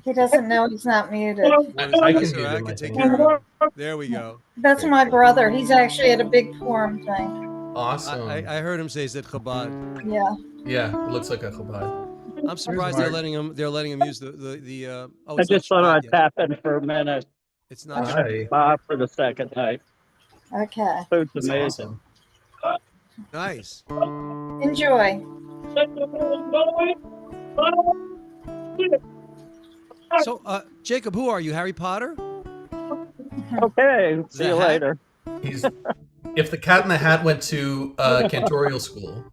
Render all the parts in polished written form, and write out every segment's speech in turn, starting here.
He doesn't know he's not muted. I can Sir, do I them, can I take think. care of it. There we go. That's my brother. He's actually at a big Purim thing. Awesome. I heard him say it's at Chabad. Yeah. Yeah, it looks like a Chabad. I'm surprised they're letting him use the oh, I it's not just thought Shabbat I'd yet. tap in for a minute. It's not Hi. Bob for the second night. Okay. Food's That's amazing. awesome. nice. Enjoy. So, Jacob, who are you? Harry Potter? Okay, see The you hat? later. He's if the Cat in the Hat went to cantorial school.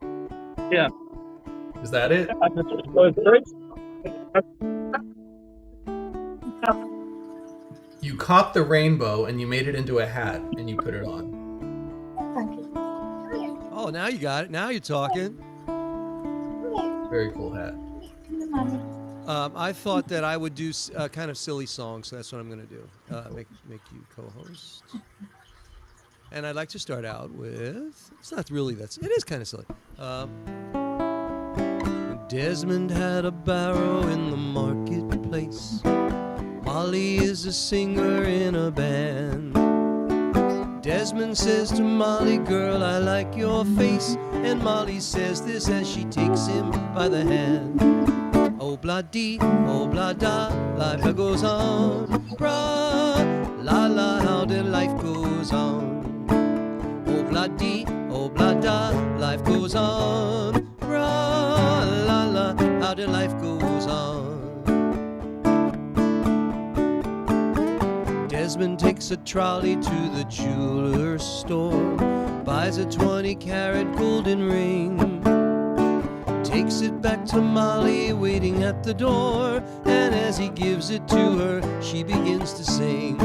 Yeah. Is that it? You caught the rainbow and you made it into a hat and you put it on. Thank you. Oh, now you got it. Now you're talking. Very cool hat. I thought that I would do kind of silly songs, so that's what I'm going to do. Make you co-host. And I'd like to start out with, it's not really, it is kind of silly. Desmond had a barrow in the marketplace. Molly is a singer in a band. Desmond says to Molly, girl, I like your face. And Molly says this as she takes him by the hand. Oh, blah dee, oh, blah da, life goes on. Bra, la la, how the life goes on. Oh, blah dee, oh, blah da, life goes on. Bra, la la, how the life goes on. Desmond takes a trolley to the jeweler's store, buys a 20-carat golden ring, takes it back to Molly waiting at the door, and as he gives it to her, she begins to sing.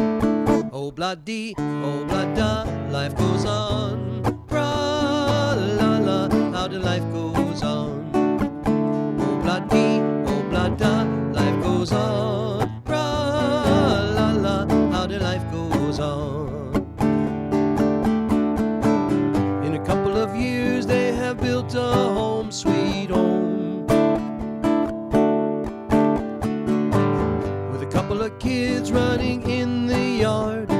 Oh, blah dee, oh, blah da, life goes on. Bra, la la, how the life goes on. Oh, blah dee, oh, blah da, life goes on. Bra, la la, how the life goes on. In a couple of years they have built a home, sweet home, with a couple of kids running in the yard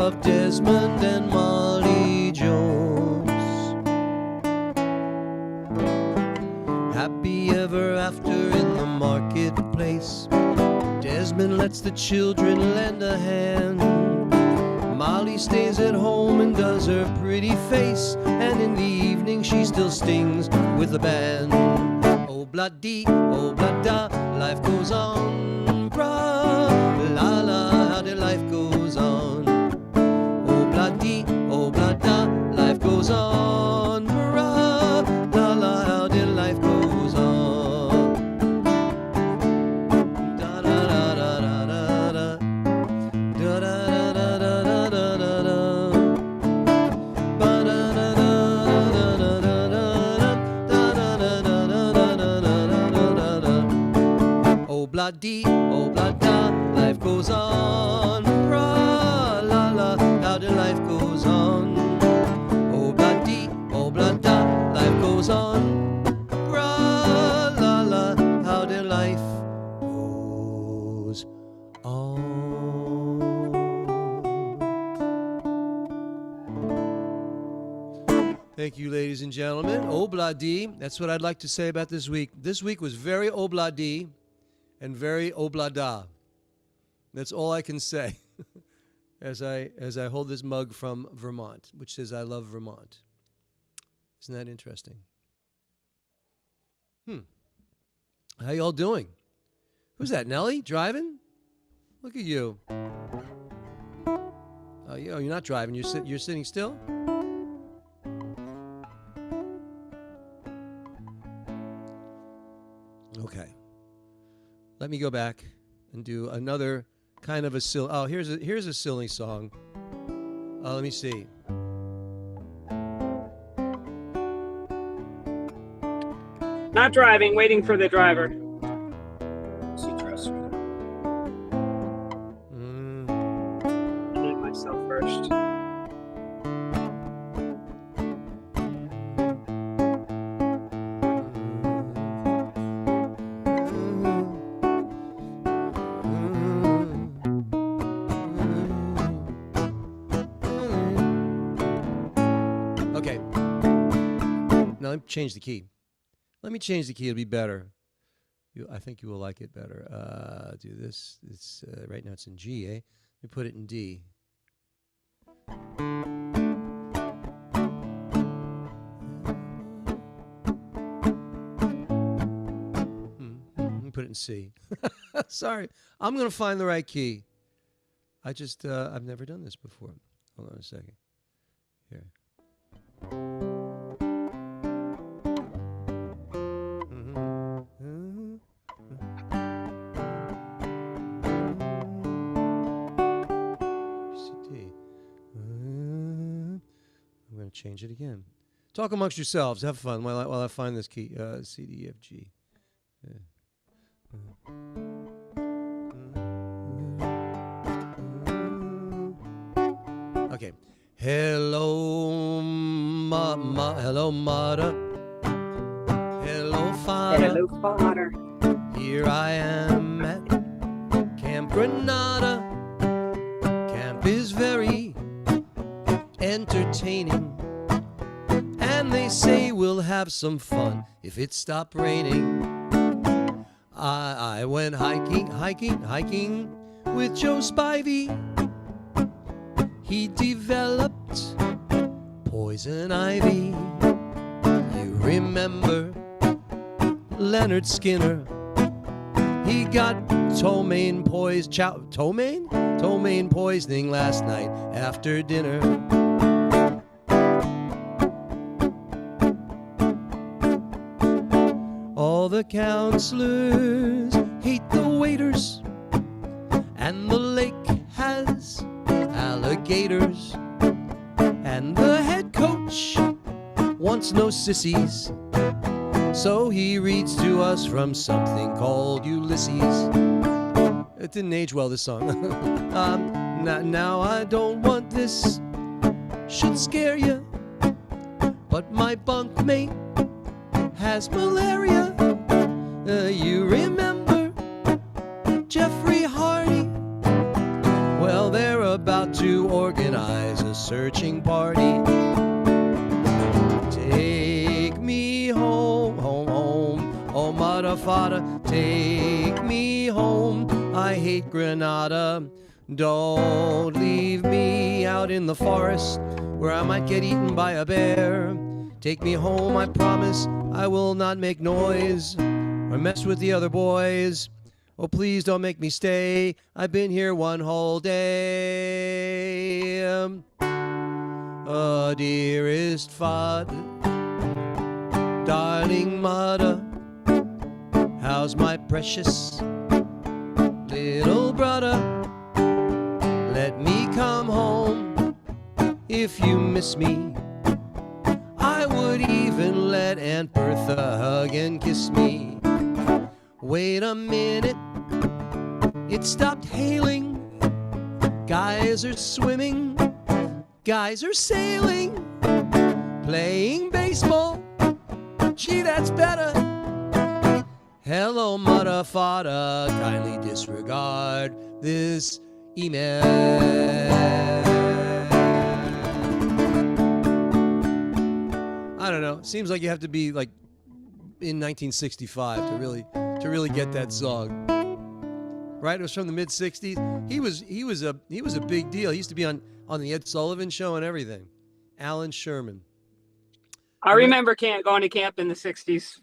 of Desmond and Molly Jones. Happy ever after in the marketplace. Desmond lets the children lend a hand. Molly stays at home and does her pretty face, and in the evening she still stings with the band. Oh, blah dee, oh, blah da, life goes on. Bra, la la, how the life goes on. Oh, blah dee, oh, blah da, life goes on. Bra, la la, how the life goes on. Da da da da da da da. Da da da da da da da da. Ba da da da da da da da da. Oh, blah dee, oh, blah da, life goes on. Bra, la la, how the life goes on. Oh, blah dee, oh, blah da, life goes on. Bra, la la, how the life goes on. Thank you, ladies and gentlemen. Obladi. That's what I'd like to say about this week. This week was very obladi and very oblada. That's all I can say as I hold this mug from Vermont, which says I love Vermont. Isn't that interesting? How y'all doing? Who's that, Nellie? Driving? Look at you. Oh, you're not driving. You're sitting still? Okay. Let me go back and do another kind of a silly. Oh, here's a silly song. Let me see. Not driving, waiting for the driver. Mute myself first. Now let me change the key. Let me change the key. It'll be better. I think you will like it better. Do this. It's right now it's in G, eh? Let me put it in D. Put it in C. Sorry. I'm going to find the right key. I just, I've never done this before. Hold on a second. Here. I'm going to change it again. Talk amongst yourselves. Have fun while I find this key. C, D, E, F, G. Okay. Hello, hello, mother. Hello, father. Hello, father. Here I am at Camp Granada. Camp is very entertaining, and they say we'll have some fun if it stopped raining. I went hiking with Joe Spivey. He developed poison ivy. You remember Leonard Skinner? He got ptomaine poisoning last night after dinner. All the counselors hate the waiters, and the lake has alligators, and the head coach wants no sissies, so he reads to us from something called Ulysses. It didn't age well, this song. Now I don't want this, should scare you, but my bunkmate has malaria. You remember Jeffrey Hardy? Well, they're about to organize a searching party. Take me home, oh mother, father, take me home. I hate Granada. Don't leave me out in the forest where I might get eaten by a bear. Take me home, I promise I will not make noise or mess with the other boys. Oh, please don't make me stay. I've been here one whole day. Oh, dearest father, darling mother, how's my precious little brother? Let me come home if you miss me. I would even let Aunt Bertha hug and kiss me. Wait a minute, it stopped hailing. Guys are swimming, guys are sailing, playing baseball. Gee, that's better. Hello, mother, father, kindly disregard this email. I don't know. Seems like you have to be like in 1965 to really get that song. Right? It was from the mid 60s. He was a big deal. He used to be on the Ed Sullivan Show and everything. Alan Sherman. I remember going to camp in the 60s.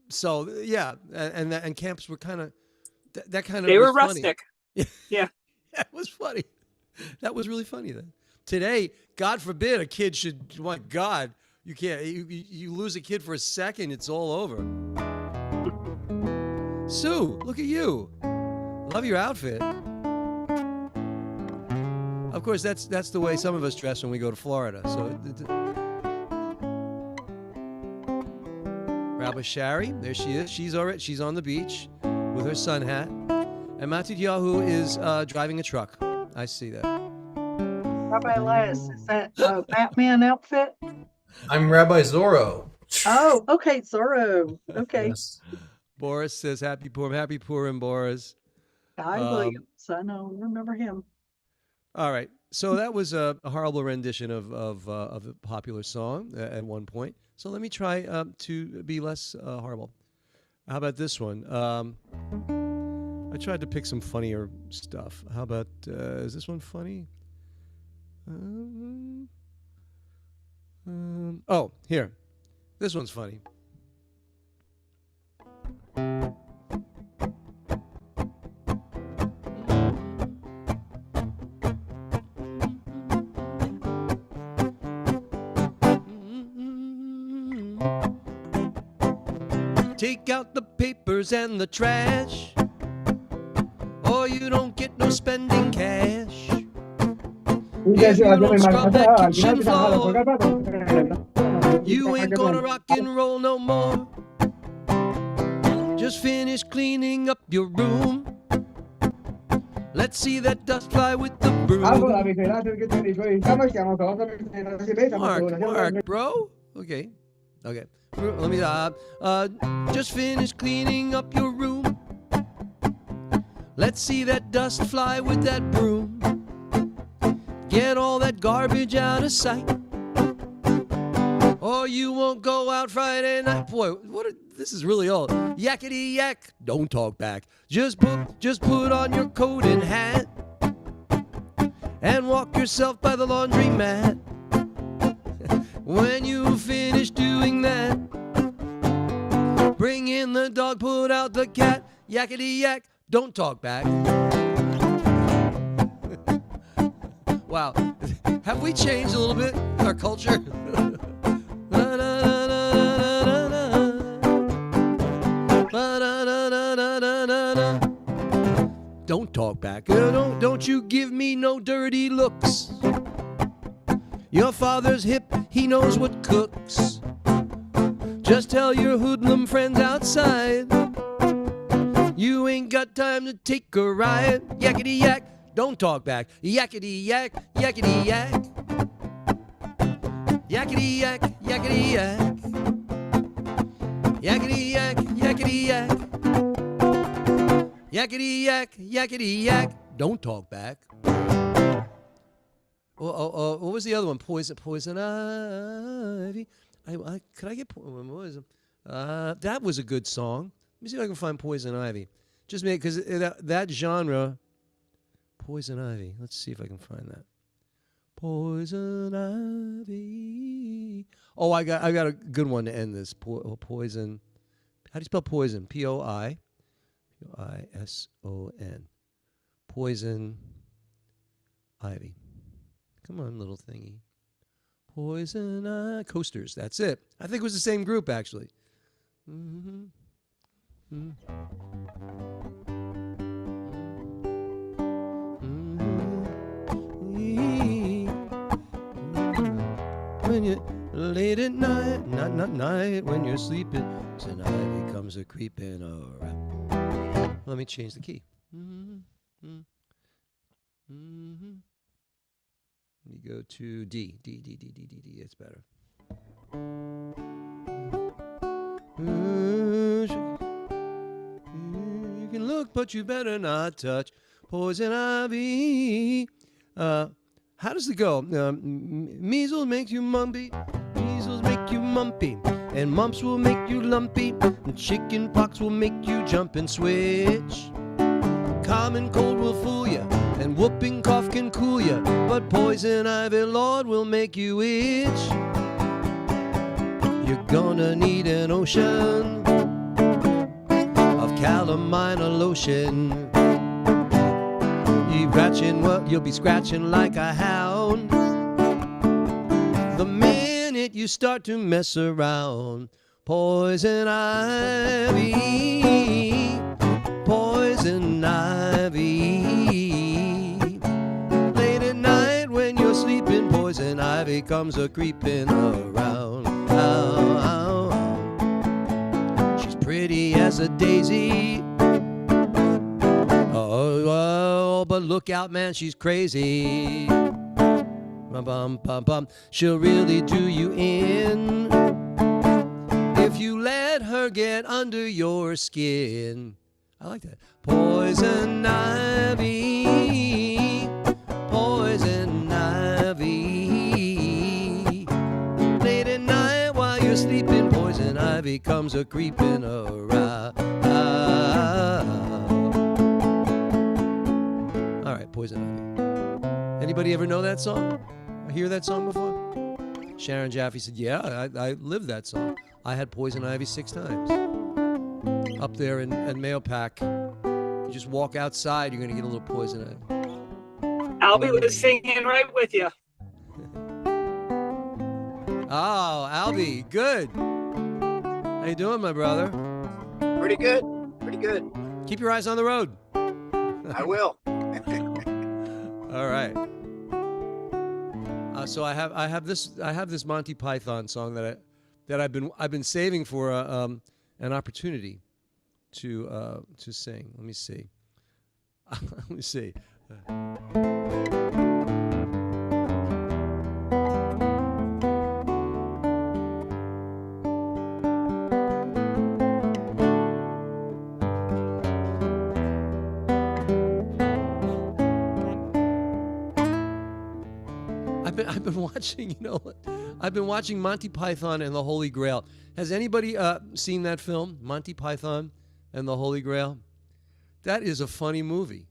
So yeah, and camps were kind of that kind of. They were funny. rustic. Yeah. That was funny. That was really funny then. Today, God forbid a kid should. My God, you can't. You lose a kid for a second, it's all over. Sue, look at you. Love your outfit. Of course, that's the way some of us dress when we go to Florida. So, Rabbi Shari, there she is. She's on the beach with her sun hat, and Matidyahu is driving a truck. I see that. Rabbi Elias, is that a Batman outfit? I'm Rabbi Zorro. Oh, okay, Zorro. Okay. Yes. Boris says, Happy Purim, Boris. Guy Williams. I know. Remember him. All right. So that was a horrible rendition of a popular song at one point. So let me try to be less horrible. How about this one? I tried to pick some funnier stuff. How about, is this one funny? Oh, here. This one's funny. Take out the papers and the trash, or you don't get no spending cash. If you don't scrub that kitchen floor, you ain't gonna rock and roll no more. Just finish cleaning up your room. Let's see that dust fly with the broom. Mark, bro. Okay. Let me just finish cleaning up your room. Let's see that dust fly with that broom. Get all that garbage out of sight, or you won't go out Friday night. Boy, this is really old. Yakety yak, don't talk back. Just put on your coat and hat and walk yourself by the laundry mat. When you finish doing that, bring in the dog, put out the cat. Yakety yak, don't talk back. Wow, have we changed a little bit our culture? Don't talk back. Don't you give me no dirty looks. Your father's hip, he knows what cooks. Just tell your hoodlum friends outside you ain't got time to take a ride. Yakety yak, don't talk back. Yakety yak, yakety yak. Yakety yak, yakety yak. Yakety yak, yakety yak. Yakety yak, yakety yak. Don't talk back. What was the other one? Poison ivy. Could I get that was a good song. Let me see if I can find Poison Ivy. Just make, because that genre, Poison Ivy. Let's see if I can find that. Poison Ivy. Oh, I got a good one to end this. Poison. How do you spell poison? Poison. Poison Ivy. Come on, little thingy. Poison Coasters. That's it. I think it was the same group, actually. Mm-hmm. Mm-hmm. When you're late at night, not night, when you're sleeping, tonight comes a creeping around. Let me change the key. Mm-hmm. Mm-hmm. You go to D. It's better. You can look, but you better not touch. Poison ivy. How does it go? Measles make you mumpy. Measles make you mumpy. And mumps will make you lumpy. And chicken pox will make you jump and switch. Common cold will fool ya. And whooping cough can cool ya. But poison ivy, Lord, will make you itch. You're gonna need an ocean of calamine lotion. You'll be scratching like a hound the minute you start to mess around. Poison ivy, poison ivy. Late at night when you're sleeping, poison ivy comes a creeping around. Ow, ow. She's pretty as a daisy. Oh, but look out, man, she's crazy. Bum, bum, bum. She'll really do you in if you let her get under your skin. I like that. Poison ivy, poison ivy. Late at night while you're sleeping, poison ivy comes a creeping around. All right, poison ivy. Anybody ever know that song? Hear that song before? Sharon Jaffe said, yeah, I lived that song. I had poison ivy 6 times. Up there in Mayo Pack. You just walk outside, you're going to get a little poison ivy. Albie was singing right with you. Oh, Albie, good. How you doing, my brother? Pretty good. Pretty good. Keep your eyes on the road. I will. All right. So I have this Monty Python song that I've been saving for an opportunity to sing. Let me see. Let me see. I've been watching, I've been watching Monty Python and the Holy Grail. Has anybody seen that film, Monty Python and the Holy Grail? That is a funny movie.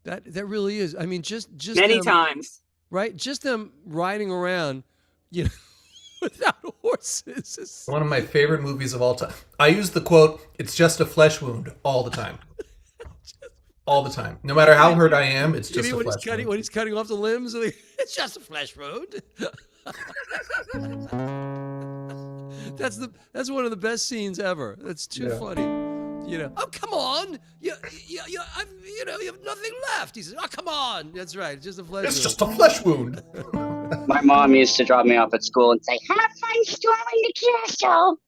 That really is. I mean, just Many them, times. right? Just them riding around, without horses. It's One of my favorite movies of all time. I use the quote, "It's just a flesh wound," all the time. All the time. No matter how hurt I am, it's just a when flesh wound. when he's cutting off the limbs, it's just a flesh wound. That's one of the best scenes ever. That's too funny. Oh, come on. You have nothing left. He says, oh, come on. That's right. It's just a flesh wound. It's just a flesh wound. My mom used to drop me off at school and say, have fun storming the castle.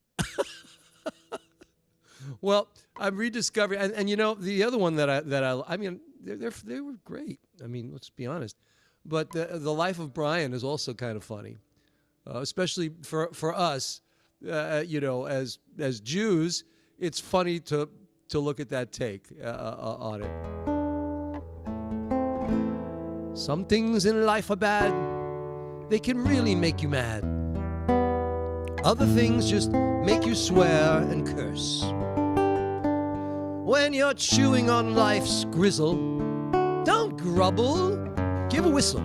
Well, I'm rediscovering, and the other one that I mean, they were great. I mean, let's be honest. But the Life of Brian is also kind of funny, especially for us, as Jews. It's funny to look at that take on it. Some things in life are bad. They can really make you mad. Other things just make you swear and curse. When you're chewing on life's grizzle, don't grumble, give a whistle.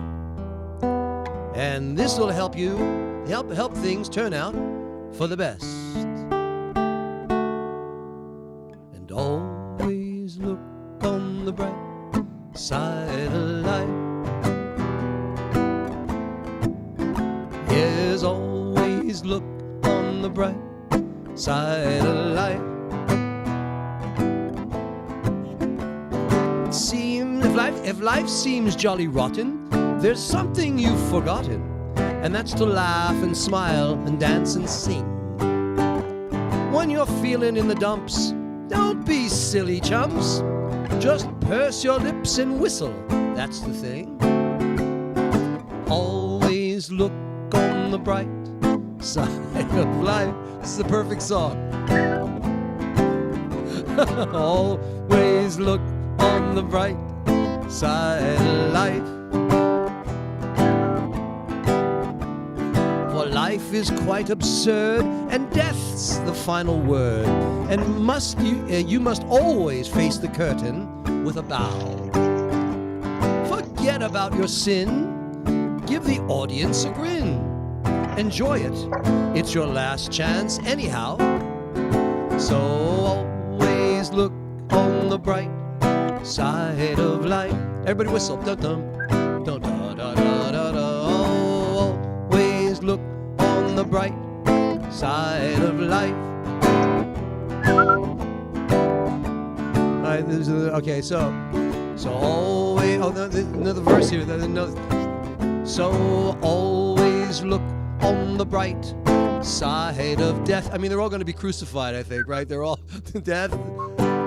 And this will help you help things turn out for the best. And always look on the bright side of life. Yes, always look on the bright side of life. If life seems jolly rotten, there's something you've forgotten, and that's to laugh and smile and dance and sing. When you're feeling in the dumps, don't be silly chumps. Just purse your lips and whistle, that's the thing. Always look on the bright side of life. This is the perfect song. Always look on the bright side of life. For life is quite absurd, and death's the final word. And you must always face the curtain with a bow. Forget about your sin. Give the audience a grin. Enjoy it. It's your last chance anyhow. So always look on the bright side of life. Everybody whistle. Dun dun dun dun dun dun dun. Always look on the bright side of life. All right, okay, so always. Oh, another verse here. So always look on the bright side of death. I mean, they're all going to be crucified, I think, right? They're all death.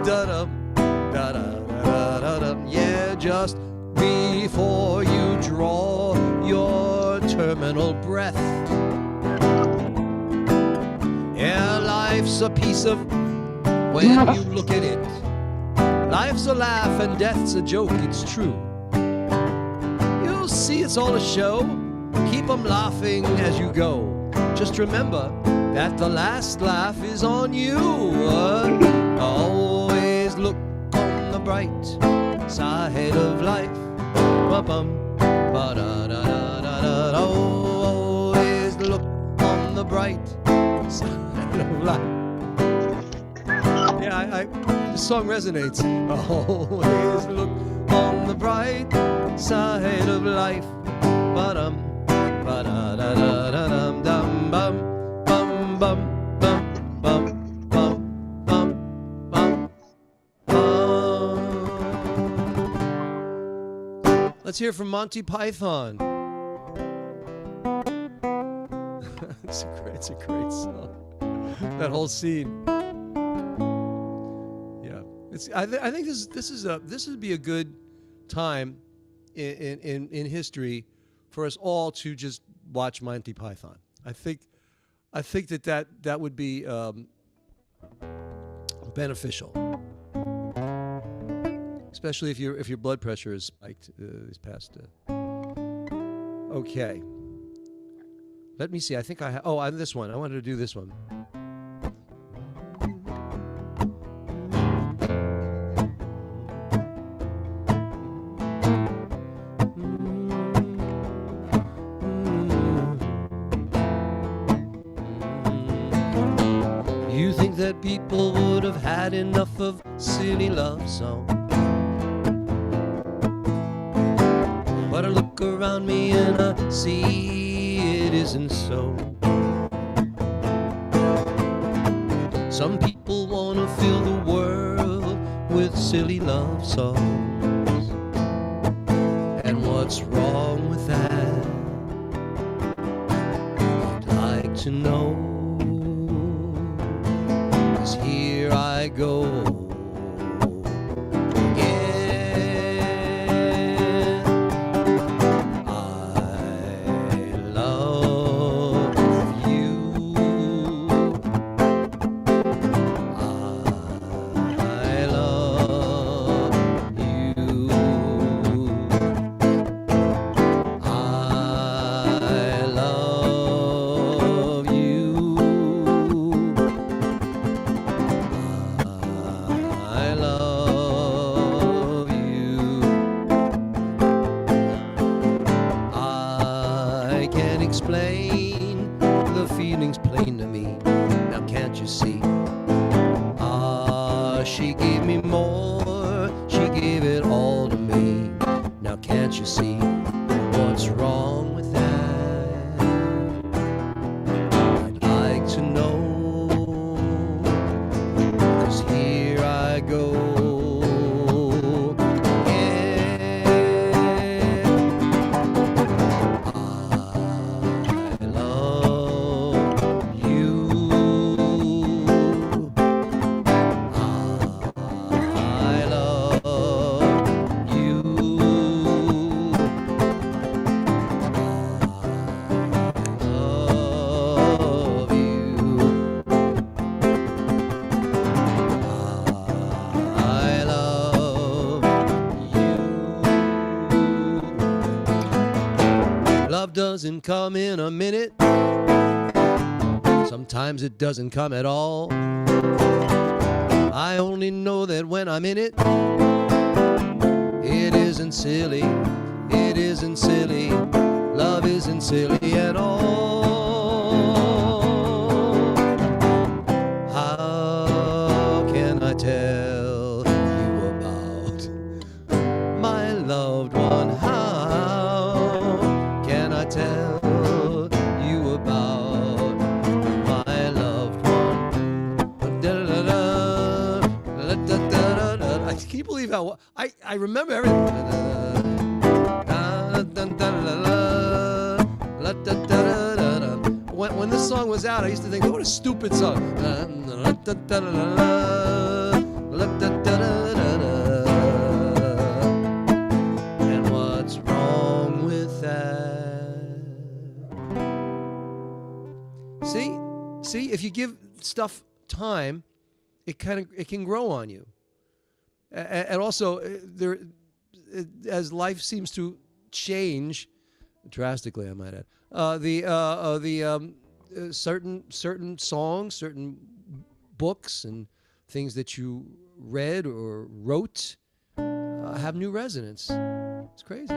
Da-da, da-da. Yeah, just before you draw your terminal breath. Yeah, life's a piece of, when you look at it, life's a laugh and death's a joke, it's true. you'll see it's all a show. Keep 'em laughing as you go. Just remember that the last laugh is on you. Always look on the bright side of life. Ba-bum, ba-da-da-da-da-da. Always look on the bright side of life. Yeah, this song resonates. Always look on the bright side of life. Ba-dum, ba-da-da-da-da-dum, dum, bum, bum, bum, bum, bum, bum, bum, bum, bum. Let's hear from Monty Python. It's a great song. That whole scene. I think this would be a good time in history for us all to just watch Monty Python. I think that would be beneficial, especially if your blood pressure is spiked this past. Okay, let me see. I think I this one. I wanted to do this one. That people would have had enough of silly love songs, but I look around me and I see it isn't so. Some people want to fill the world with silly love songs, and what's wrong with that? I'd like to know. Here I go again. I love you. I love you. I love you. I love you. I can't explain the feelings plain to me. Now can't you see? She gave me more. She gave it all to me. Now can't you see what's wrong with that? I'd like to know. Here I go again. I love you. I love you. I love you. Love doesn't come in a minute. Sometimes it doesn't come at all. I only know that when I'm in it, it isn't silly. It isn't silly. Love isn't silly at all. How can I tell you about my loved one? How can I tell you about my loved one? I can't believe how I remember everything. When this song was out, I used to think, what a stupid song. And what's wrong with that? See, if you give stuff time, it can grow on you. And also, as life seems to change drastically, I might add, certain songs, certain books, and things that you read or wrote have new resonance. It's crazy.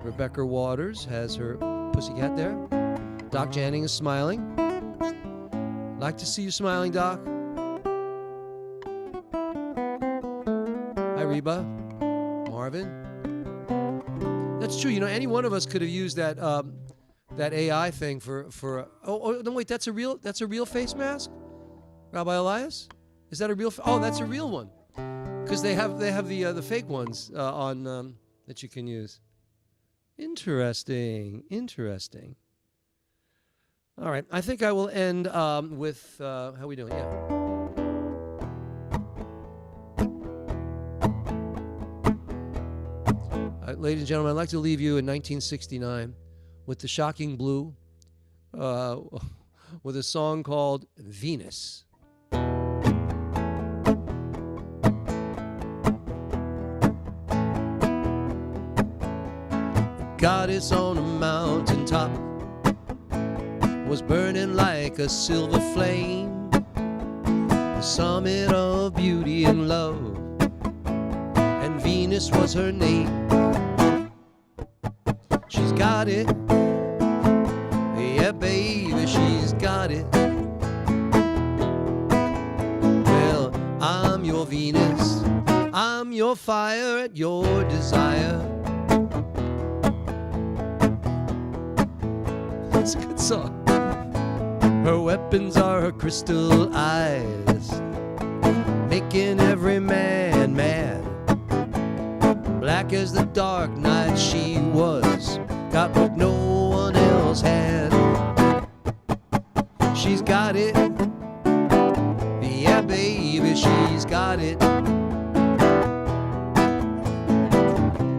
Rebecca Waters has her pussycat there. Doc Janning is smiling. Like to see you smiling, Doc. Hi, Reba. Marvin. That's true. You know, any one of us could have used that that AI thing for. Oh no, wait. That's a real face mask, Rabbi Elias. Is that a real? Oh, that's a real one. Because they have the fake ones on that you can use. Interesting. All right, I think I will end with how we doing? Yeah. Ladies and gentlemen, I'd like to leave you in 1969 with the Shocking Blue, with a song called Venus. Goddess on a mountaintop was burning like a silver flame, the summit of beauty and love, and Venus was her name. She's got it, yeah baby, she's got it. Well, I'm your Venus, I'm your fire at your desire. It's a good song. Her weapons are her crystal eyes, making every man mad. Black as the dark night she was, got what no one else had. She's got it, yeah baby, she's got it.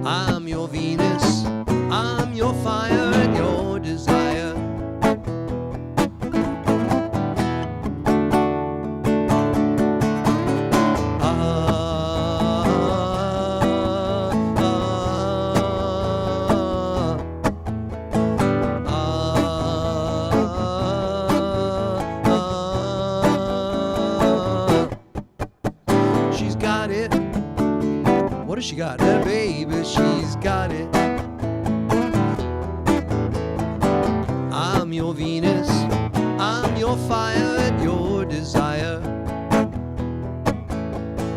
I'm your Venus, I'm your fire and your desire. What has she got? That baby, she's got it. I'm your Venus, I'm your fire at your desire.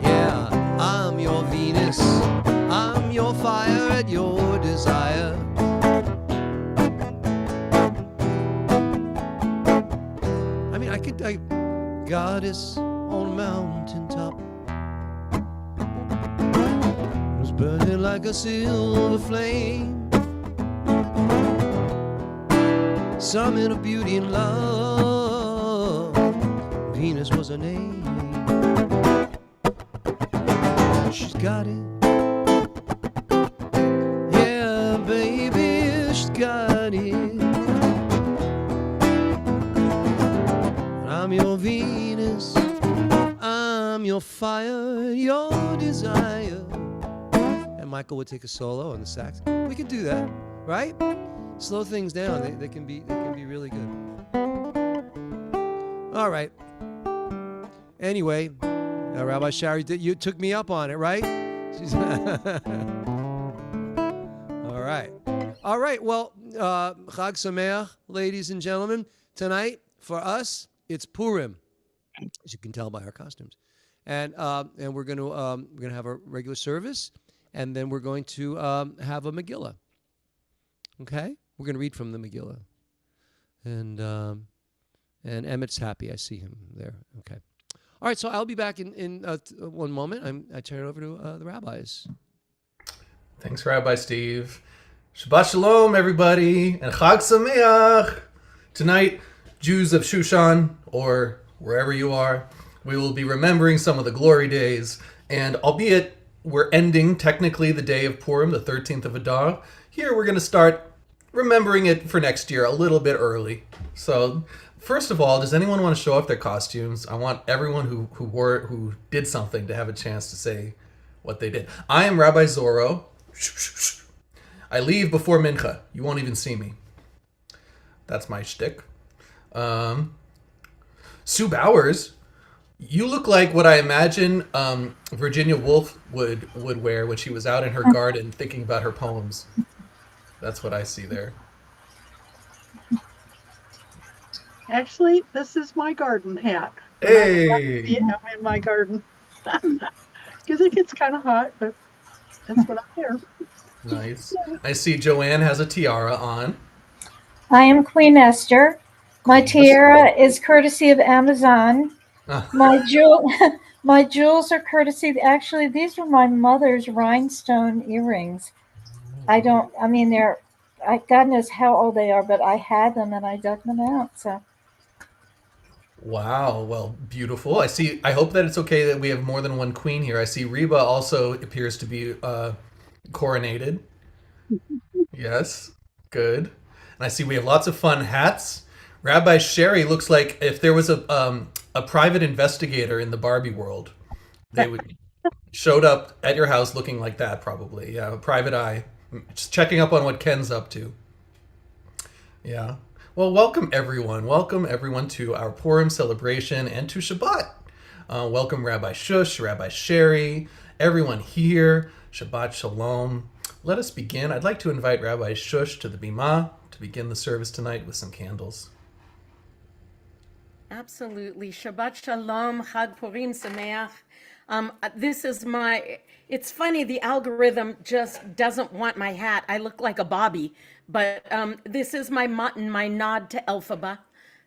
Yeah, I'm your Venus, I'm your fire at your desire. I mean, goddess on a mountaintop, burning like a silver flame, summit of beauty and love. Venus was her name. She's got it, yeah baby, she's got it. I'm your Venus, I'm your fire, your desire. Michael would take a solo on the sax. We could do that, right? Slow things down. They can be really good. All right. Anyway, Rabbi Shari, you took me up on it, right? All right. Well, Chag Sameach, ladies and gentlemen. Tonight for us, it's Purim, as you can tell by our costumes, and we're gonna have a regular service. And then we're going to have a Megillah. Okay? We're going to read from the Megillah. And Emmett's happy. I see him there. Okay. All right, so I'll be back in one moment. I turn it over to the rabbis. Thanks, Rabbi Steve. Shabbat Shalom, everybody, and Chag Sameach. Tonight, Jews of Shushan, or wherever you are, we will be remembering some of the glory days, and albeit we're ending technically the day of Purim, the 13th of Adar. Here we're going to start remembering it for next year a little bit early. So first of all, does anyone want to show off their costumes? I want everyone who did something to have a chance to say what they did. I am Rabbi Zorro. I leave before Mincha. You won't even see me. That's my shtick. Sue Bowers, you look like what I imagine Virginia Woolf would wear when she was out in her garden thinking about her poems. That's what I see there. Actually, this is my garden hat. Hey! I'm in my garden. Because it gets kind of hot, but that's what I wear. Nice. I see Joanne has a tiara on. I am Queen Esther. My Queen Esther. tiara is courtesy of Amazon. My my jewels are courtesy. Actually, these were my mother's rhinestone earrings. I mean, God knows how old they are, but I had them and I dug them out. So Wow. Well, beautiful. I see. I hope that it's okay that we have more than one queen here. I see Reba also appears to be coronated. Yes. Good. And I see we have lots of fun hats. Rabbi Sherry looks like if there was a private investigator in the Barbie world, they would showed up at your house looking like that probably. Yeah, a private eye. Just checking up on what Ken's up to. Yeah. Well, welcome everyone. Welcome everyone to our Purim celebration and to Shabbat. Welcome Rabbi Shush, Rabbi Sherry, everyone here. Shabbat Shalom. Let us begin. I'd like to invite Rabbi Shush to the Bima to begin the service tonight with some candles. Absolutely. Shabbat Shalom, Chag Purim Sameach. This is it's funny, the algorithm just doesn't want my hat. I look like a Bobby, but this is my mutton, my nod to Elphaba.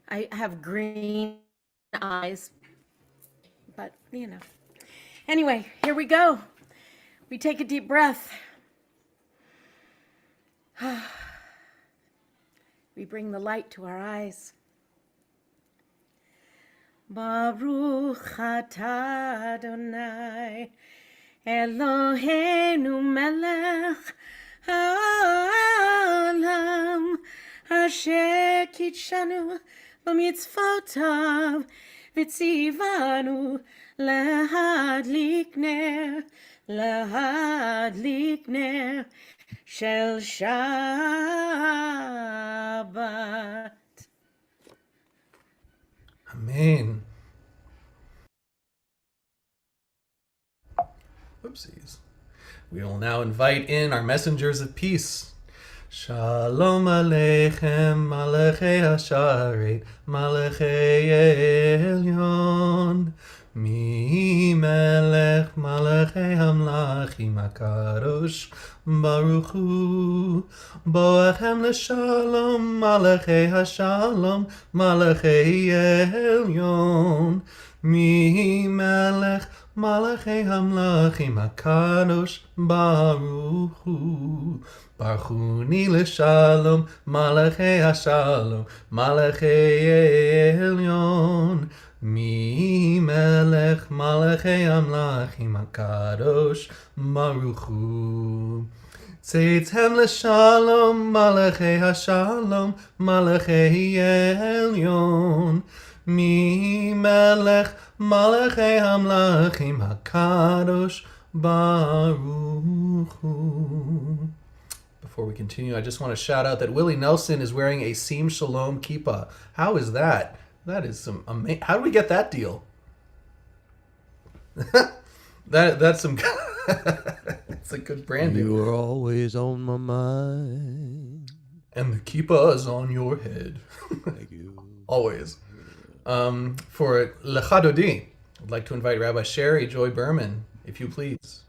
I have green eyes, but Anyway, here we go. We take a deep breath. We bring the light to our eyes. Baruch atah Adonai Eloheinu melech haolam asher kitshanu b'mitzvotav v'tzivanu lehadlik ner shel Shabbat. Amen. Whoopsies. We will now invite in our messengers of peace. Shalom Aleichem, Malachei Hasharet, Malachei Elyon. Mi Melech, Malachei Hamlachim HaKadosh, Baruch Hu. Boachem L'Shalom, Malachei Hashalom, Malachei Elyon. Mi Melech, Malachei Hamlachim HaKadosh, Baruch Hu. Barchuni L'Shalom, Malachei Hashalom, Malachei Elyon. Mi Melech, Malachei Hamlachim HaKadosh, Baruch Hu. Tzeitzem L'Shalom, Malachei Hashalom, Malachei Elyon. Mi Melech, Malachei Hamlachim HaKadosh, Baruch Hu. Before we continue, I just want to shout out that Willie Nelson is wearing a Seam Shalom kippah. How is that? That is some amazing. How do we get that deal? that's some. It's a good branding. You are always on my mind. And the kippah is on your head. Thank you. Always. For Lechadodi, I'd like to invite Rabbi Sherry Joy Berman, if you please.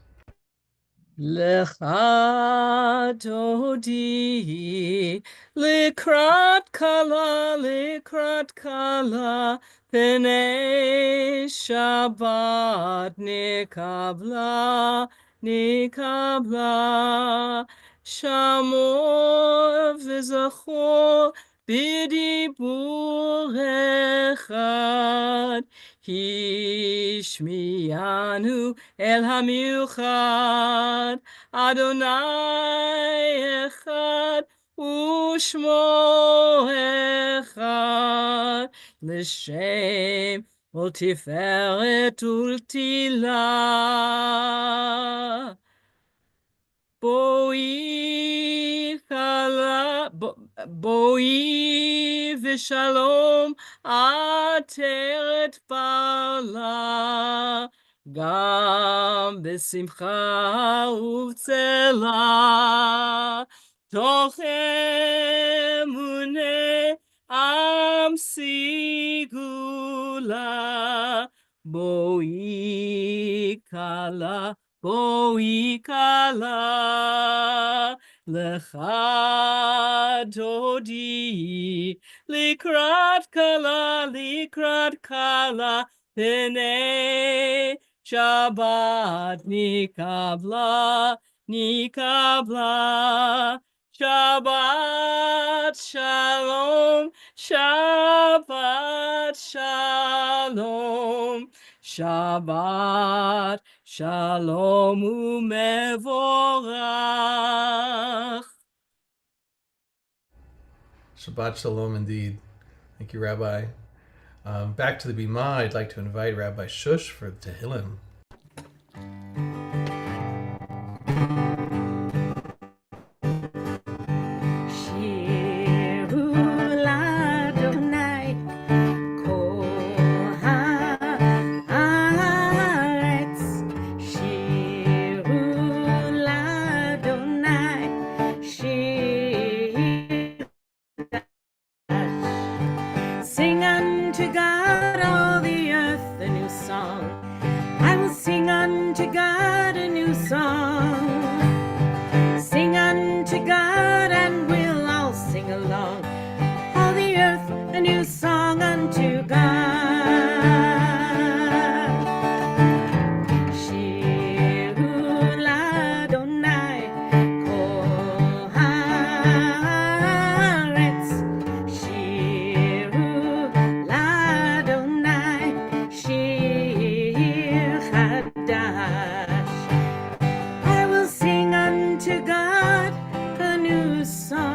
Lecha dodi likrat kala pene Shabbat nikabla shamor v'zachor b'dibur echad Hishmianu el hamiuchad Adonai echad ushmo echad l'shem ולתפארת ולתהילה. בואי ושלום עטרת פעלה, גם בשמחה ובצלה, תוך אמוני עם סגולה. בואי כלה, בואי כלה, לך דודי, לקראת כלה, פני שבת נקבלה, שבת שלום, שבת שלום, שבת שלום ומבורך. Shabbat Shalom indeed. Thank you, Rabbi. Back to the Bima, I'd like to invite Rabbi Shush for the Tehillim. Sing unto God, all the earth, a new song. I will sing unto God a new song. Sing unto God, and we'll all sing along. All the earth, a new song unto God. Shiru l'Adonai, kol haaretz. Shiru l'Adonai, shir chadash. I will sing unto God a new song.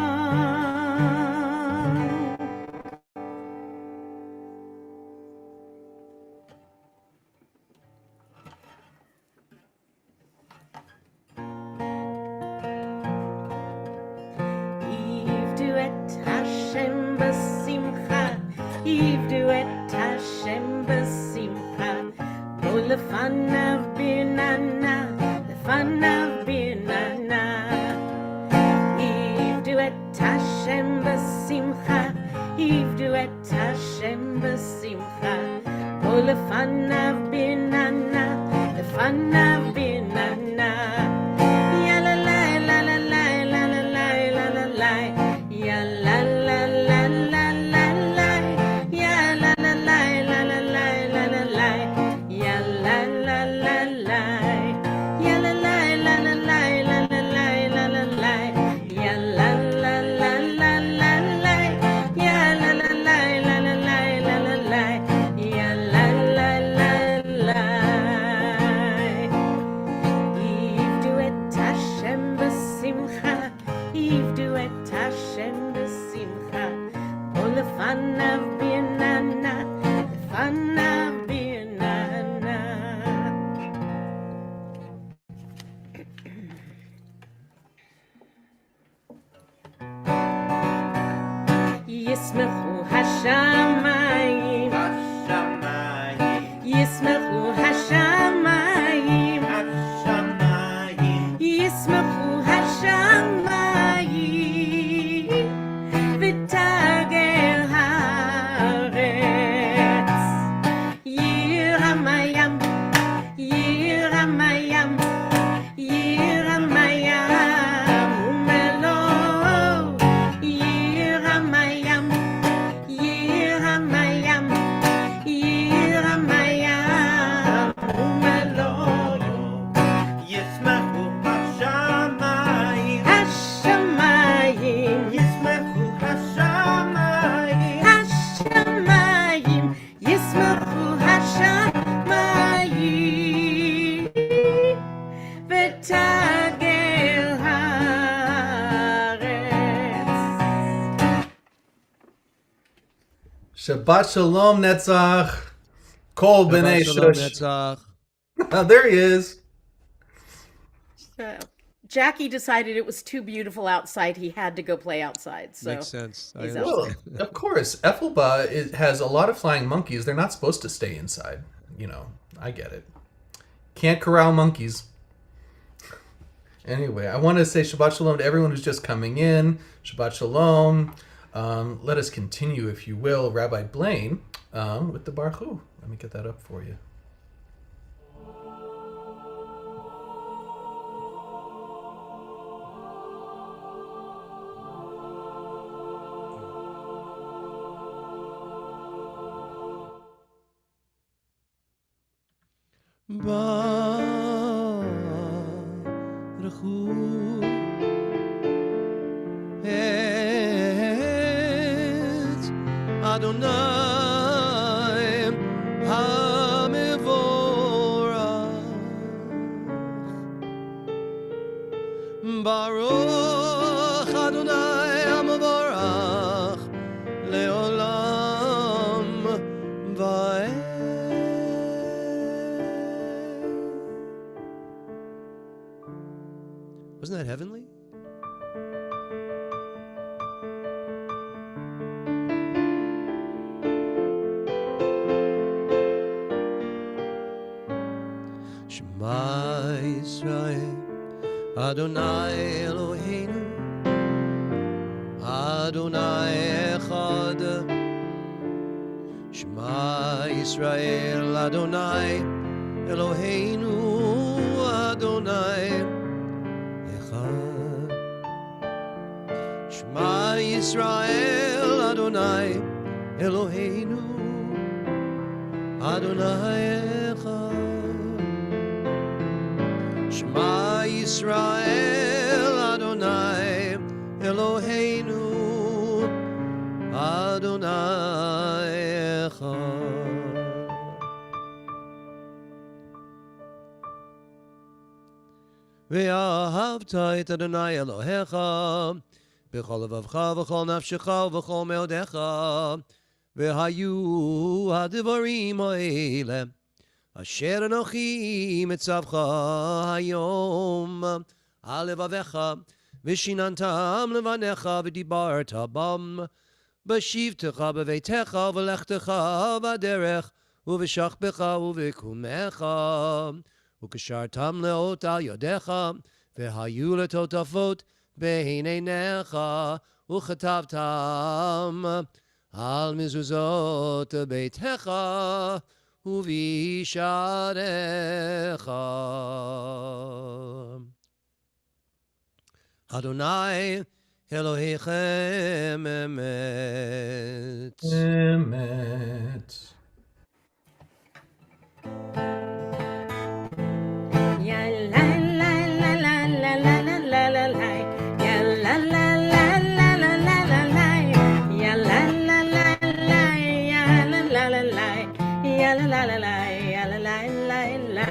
Yivdu et Hashem b'simcha, Yivdu et Hashem b'simcha, Bo lefanav birnana, lefanav birnana. Yivdu et Hashem b'simcha, Yivdu et Hashem b'simcha, Bo lefanav birnana, lefanav birnana. Ya la la la la la la la la la la la. Ya la la la la la la. Ya la la la la la la la la la. Ya la la la la. Ya la la la la la la la la la la la. Ya la la la la la la. Ya la la la la la la la la la. Ya la la la la. Yivdu et Hashem b'simcha, Yivdu et Hashem b'simcha, Bo lefanav birnana, lefanav birnana. Yismechu hashamayim, Yismechu hashamayim, Yismechu hashamayim, v'tagel haaretz. Yiramayam, Yiramayam, Yiramayam, umelo. Yiramayam, Yiramayam, Yiramayam, umelo. ישמחו השמיים, Hashamayim, ישמחו השמיים, Hashamayim, Yismachu Hashamayim, v'tagel haaretz. Shabbat Shalom Netzach. Kol b'nei Shabbat shalom Shush. netzach. There he is. So Jackie decided it was too beautiful outside. He had to go play outside. So Makes sense. I he's understand. Well, of course, Ethelba has a lot of flying monkeys. They're not supposed to stay inside. You know, I get it. Can't corral monkeys. Anyway, I want to say Shabbat Shalom to everyone who's just coming in. Shabbat Shalom. Let us continue, if you will, Rabbi Blaine, with the Baruch Hu. Let me get that up for you. Baruch Hu et Adonai HaMevorach. Baruch Adonai HaMevorach Leolam Vaed. Wasn't that heavenly? Shema Yisrael, Adonai Eloheinu, Adonai Echad. Shema Yisrael, Adonai Eloheinu, Adonai Echad. Shema Yisrael, Adonai Eloheinu, Adonai Echad. Shema Yisrael, Adonai Eloheinu, Adonai Echad. Ve'ahavta et Adonai Elohecha b'chol levavcha v'chol nafshecha v'chol meodecha ve'hayu hadivarim ha'ele asher anochi mitzavcha hayom al levavecha v'shinantam levanecha v'dibarta bam b'shivtecha b'veitecha v'lechtecha v'aderech u'v'shachbecha u'v'kumecha ukashartam leot al yodecha ve'hayu letotafot b'hineinecha uchatavtam al mizuzot beitecha uvisharecha. Adonai Elohechem emet. Emet. Ya la la la la la la la la la la. Ya la la la la la la la la. Ya la la la la. Ya la la la la. Ya la la la la. Ya la la la la.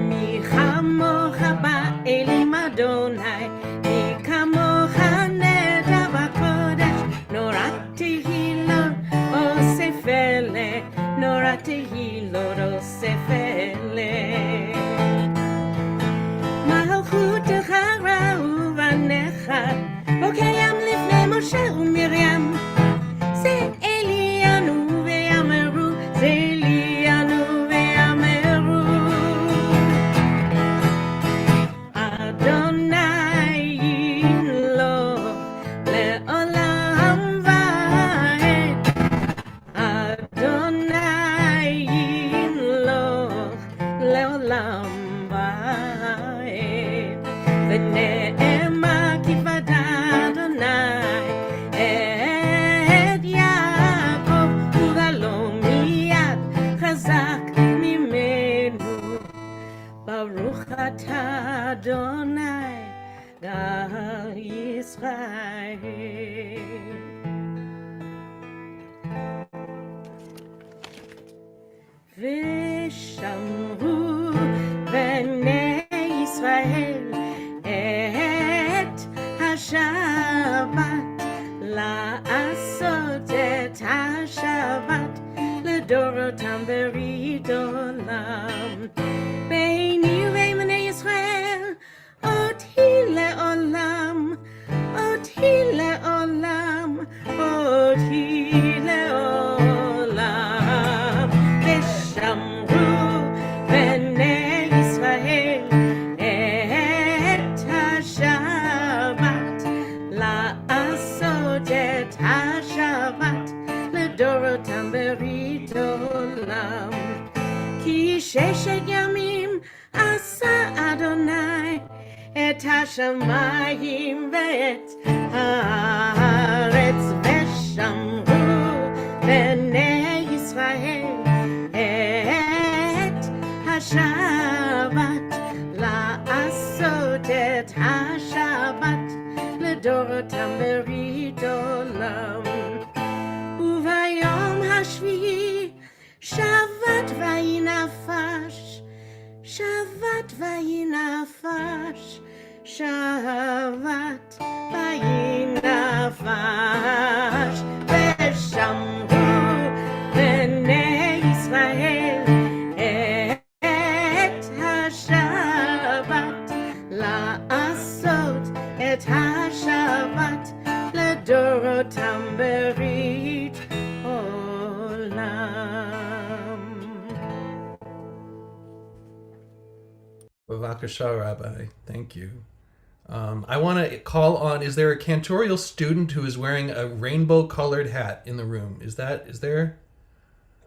Mi chamocha ba'elim Adonai, mi kamocha neda b'kodesh, nora tehilot osefele, nora tehilot osefele. Malchutecha uvanecha, bokeyam lifnei Moshe uMiriam. זה אלינו ואמרו, זה אלינו ואמרו. אדוני ימלוך לעולם ועד. אדוני ימלוך לעולם ועד. ונאמר כי ודע אדוני את יעקב ובלו מיד חזק ממנו. ברוך אתה אדוני גאל ישראל. ושמרו בני ישראל את השבת לעשות את בששת ימים עשה אדוני את השמיים ואת הארץ, ושמרו בני ישראל את השבת, לעשות את השבת לדורותם ברית עולם. וביום השביעי שבת ויהי נפש, שבת ויהי נפש, שבת ויהי נפש, ושמרו בני ישראל את השבת, לעשות את השבת לדורותם ברית עולם. Bavakasha, Rabbi. Thank you. I want to call on, is there a cantorial student who is wearing a rainbow-colored hat in the room? Is there?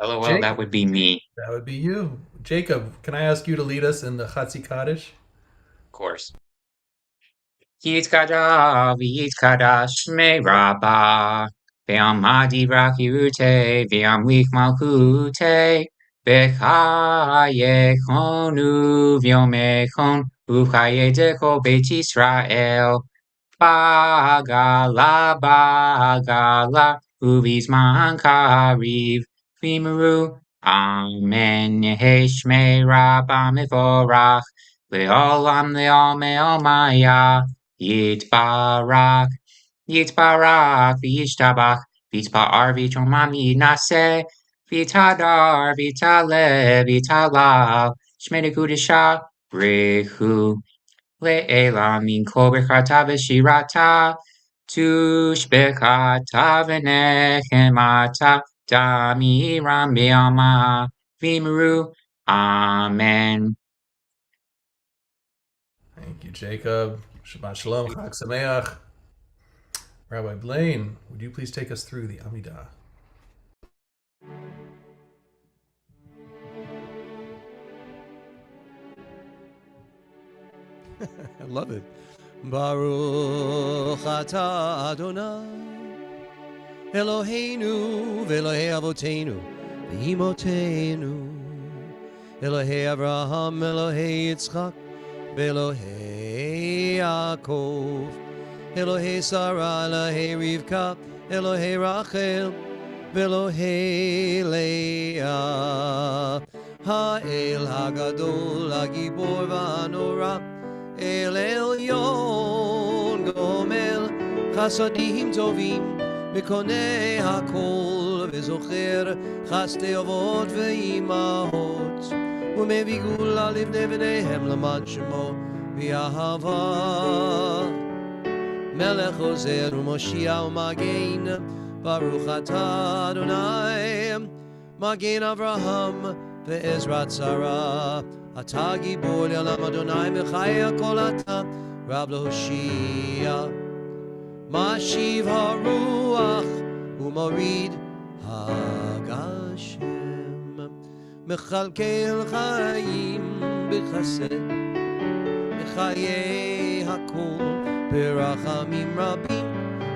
LOL, Jacob. that would be me. That would be you. Jacob, can I ask you to lead us in the Chatzi Kaddish? Of course. Yitkadav, Yitkadash, Shmei Rabbah, Ve'amadi Rakirute, Ve'amlik Malkute, Bechayekonu, V'yomekon, Uchayedeko Beit Yisrael, Bagala, Bagala, Uvizman Kariv, Vimeru, Amen, Yeheshmei Rabbah Mevorach, Le'olam Me'omaya, Yitbarak, Yitbarak, V'yishtabach, V'yitba'ar V'yitomam Yinaseh, V'yitadar, V'yitaleh, V'yitalal, Shmei Nekudesha, Rechu, Le'elam Min Kol Bechata V'shirata, Tushbechata V'nechemata, Damiram Be'ama, V'imru, Amen. Thank you, Jacob. Shabbat Shalom, Chag Sameach. Rabbi Blaine, would you please take us through the Amidah? I love it. Baruch atah Adonai Eloheinu v'Elohei Avotenu v'Imotenu Elohei Avraham, Elohei Yitzchak v'Elohei Yaakov Elohei Sarah, Elohei Rivka Elohei Rachel v'Elohei Leah Ha'el Hagadol Hagibor v'Hanora El Elyon Gomel Chasadim Tovim Mekonei Hakol V'Zocher Chasdei Avot V'Imahot U'mevii Gula Livnei B'neihem L'man Shemo V'Ahava Melech Ozer U'Moshiach U'Magen Baruch atah Adonai Magen Avraham Ve'ezrat Sarah אתה גיבור לעולם אדוני מחי הכל אתה רב להושיע משיב הרוח ומוריד הגשם מכלכל חיים בחסד מחיי הכל ברחמים רבים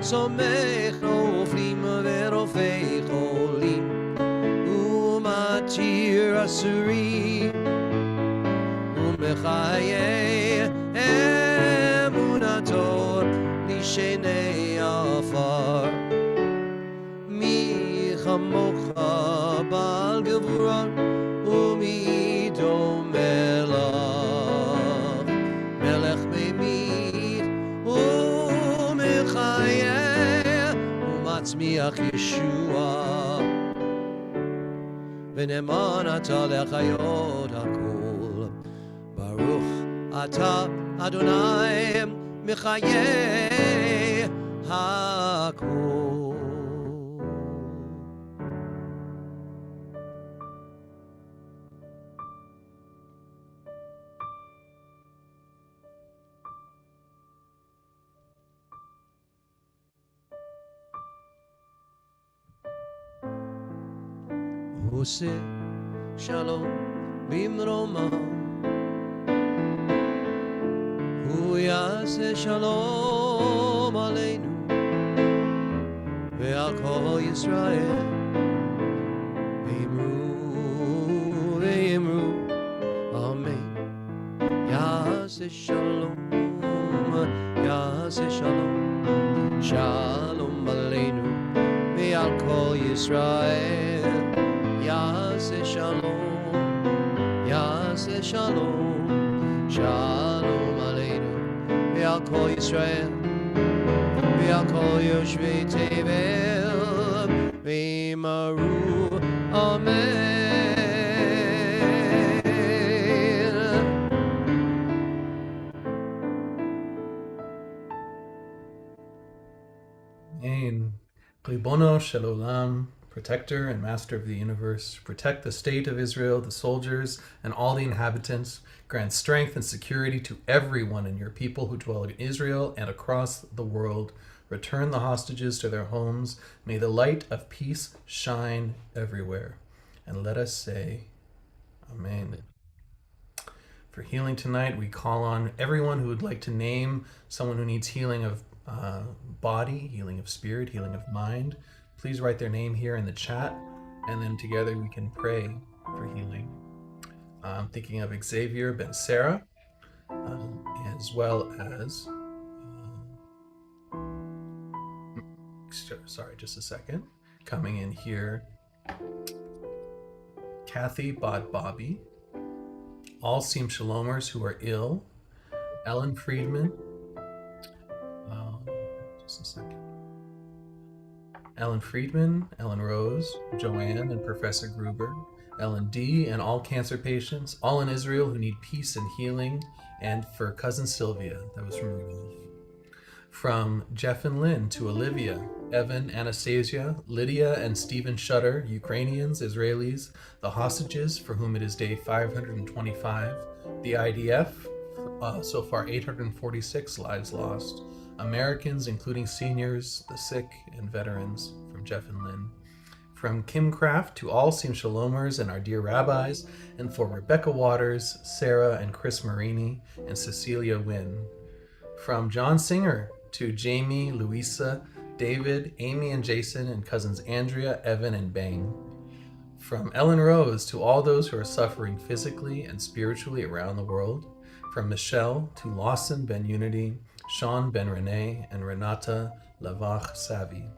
סומך נופלים ורופא חולים ומתיר אסורים ומחיי אמונתו לשני עפר מי כמוך בעל גבורה ומי דומה לך מלך ממית ומחיה ומצמיח ישוע ונאמן אתה לחיות הכל ברוך אתה אדוני מחיי הכל. עושה שלום במרומה הוא יעשה שלום עלינו ועל כל ישראל ואמרו אמן יעשה שלום שלום עלינו ועל כל ישראל יעשה שלום שלום עלינו ועל כל ישראל ועל כל יושבי תבל ואמרו אמן. Amen. Ribono Shel Olam, protector and master of the universe, protect the state of Israel, the soldiers, and all the inhabitants. Grant strength and security to everyone in your people who dwell in Israel and across the world. Return the hostages to their homes. May the light of peace shine everywhere. And let us say, Amen. For healing tonight, we call on everyone who would like to name someone who needs healing of body, healing of spirit, healing of mind. Please write their name here in the chat, and then together we can pray for healing. I'm thinking of Xavier Ben Sarah, as well as, sorry, just a second, coming in here, Kathy Bod Bobby, all Seem Shalomers who are ill, Ellen Friedman, just a second. Ellen Friedman, Ellen Rose, Joanne and Professor Gruber, Ellen D, and all cancer patients, all in Israel who need peace and healing, and for cousin Sylvia, that was from Rudolph. From Jeff and Lynn to Olivia, Evan, Anastasia, Lydia and Stephen Shutter, Ukrainians, Israelis, the hostages for whom it is day 525, the IDF, so far 846 lives lost, Americans, including seniors, the sick, and veterans, from Jeff and Lynn. From Kim Kraft to all Seem Shalomers and our dear rabbis, and for Rebecca Waters, Sarah and Chris Marini, and Cecilia Wynn. From John Singer to Jamie, Louisa, David, Amy and Jason, and cousins Andrea, Evan, and Bang. From Ellen Rose to all those who are suffering physically and spiritually around the world. From Michelle to Lawson Ben Unity, Sean Ben Renee, and Renata Lavach Savi.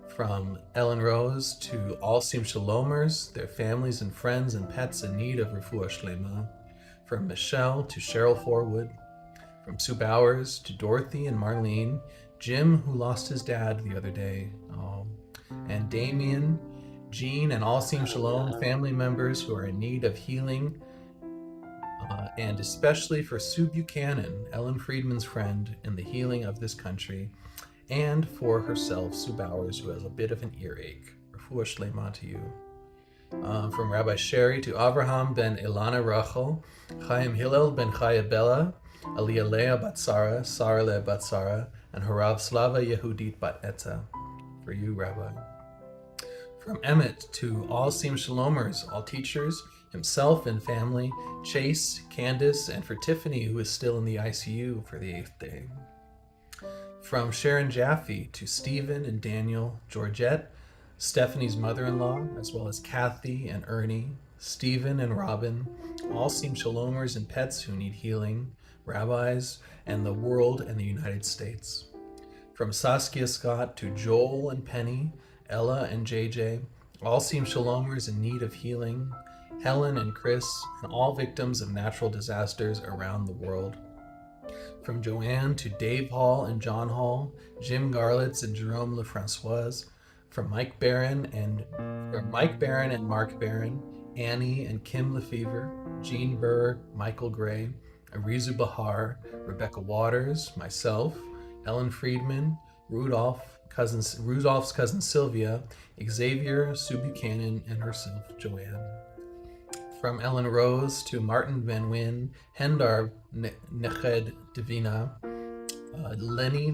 From Ellen Rose to all Seem Shalomers, their families and friends and pets in need of refuah shlema. From Michelle to Cheryl Forwood. From Sue Bowers to Dorothy and Marlene, Jim, who lost his dad the other day, and Damien, Jean, and all Seem Shalom family members who are in need of healing, and especially for Sue Buchanan, Ellen Friedman's friend, in the healing of this country, and for herself, Sue Bowers, who has a bit of an earache. Refuah shlema to you. From Rabbi Sherry to Avraham ben Ilana Rachel, Chaim Hillel ben Chaya Bella, Aliyah Leah bat Sarah, Sarah Leah bat Sarah, and Harav Slava Yehudit bat Etta. For you, Rabbi. From Emmett to all Seem Shalomers, all teachers, himself and family, Chase, Candace, and for Tiffany, who is still in the ICU for the 8th day. From Sharon Jaffe to Stephen and Daniel, Georgette, Stephanie's mother-in-law, as well as Kathy and Ernie, Stephen and Robin, all Seem Shalomers and pets who need healing, rabbis, and the world and the United States. From Saskia Scott to Joel and Penny, Ella and JJ, all Seem Shalomers in need of healing, Helen and Chris, and all victims of natural disasters around the world. From Joanne to Dave Hall and John Hall, Jim Garlitz and Jerome LeFrancois, from Mike Barron and Mark Barron, Annie and Kim Lefevre, Jean Burr, Michael Gray, Arizu Bahar, Rebecca Waters, myself, Ellen Friedman, Rudolph's cousin Sylvia, Xavier, Sue Buchanan, and herself, Joanne. From Ellen Rose to Martin Van Wyn, Hendar Neched Divina, Lenny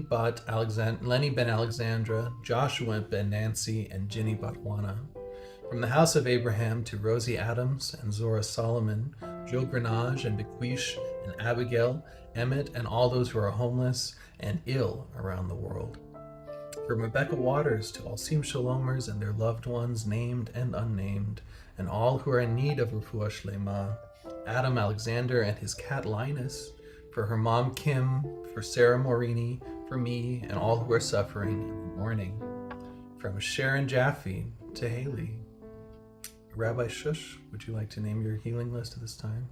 Ben Alexandra, Joshua Ben Nancy, and Ginny Batwana. From the house of Abraham to Rosie Adams and Zora Solomon, Jill Grenage and Bequish and Abigail, Emmett, and all those who are homeless and ill around the world. From Rebecca Waters to all Sim Shalomers and their loved ones, named and unnamed, and all who are in need of Refuah Shlema. Adam Alexander and his cat Linus, for her mom Kim, for Sarah Morini, for me, and all who are suffering in mourning. From Sharon Jaffe to Haley. Rabbi Shush, would you like to name your healing list at this time?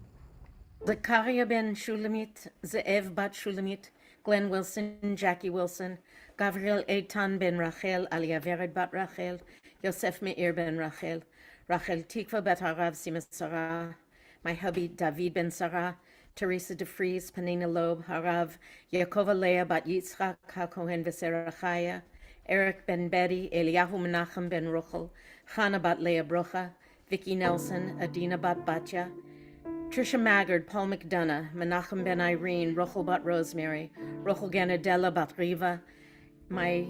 Zakaria ben Shulamit, Ze'ev bat Shulamit, Glenn Wilson, Jackie Wilson, Gabriel Eitan ben Rachel, Aliyah Vered bat Rachel, Yosef Meir ben Rachel, Rachel Tikva bat Harav Sima Sarah, my hubby David ben Sarah, Teresa DeFries, Panina Loeb, Harav, Yaakova Leah bat Yitzchak, HaKohen v'Serachaya, Eric ben Betty, Eliyahu Menachem ben Ruchel, Chana bat Leah Brocha, Vicky Nelson, Adina bat Batya, Trisha Maggard, Paul McDonough, Menachem ben Irene, Rochel bat Rosemary, Rochel Ganadella bat Riva, my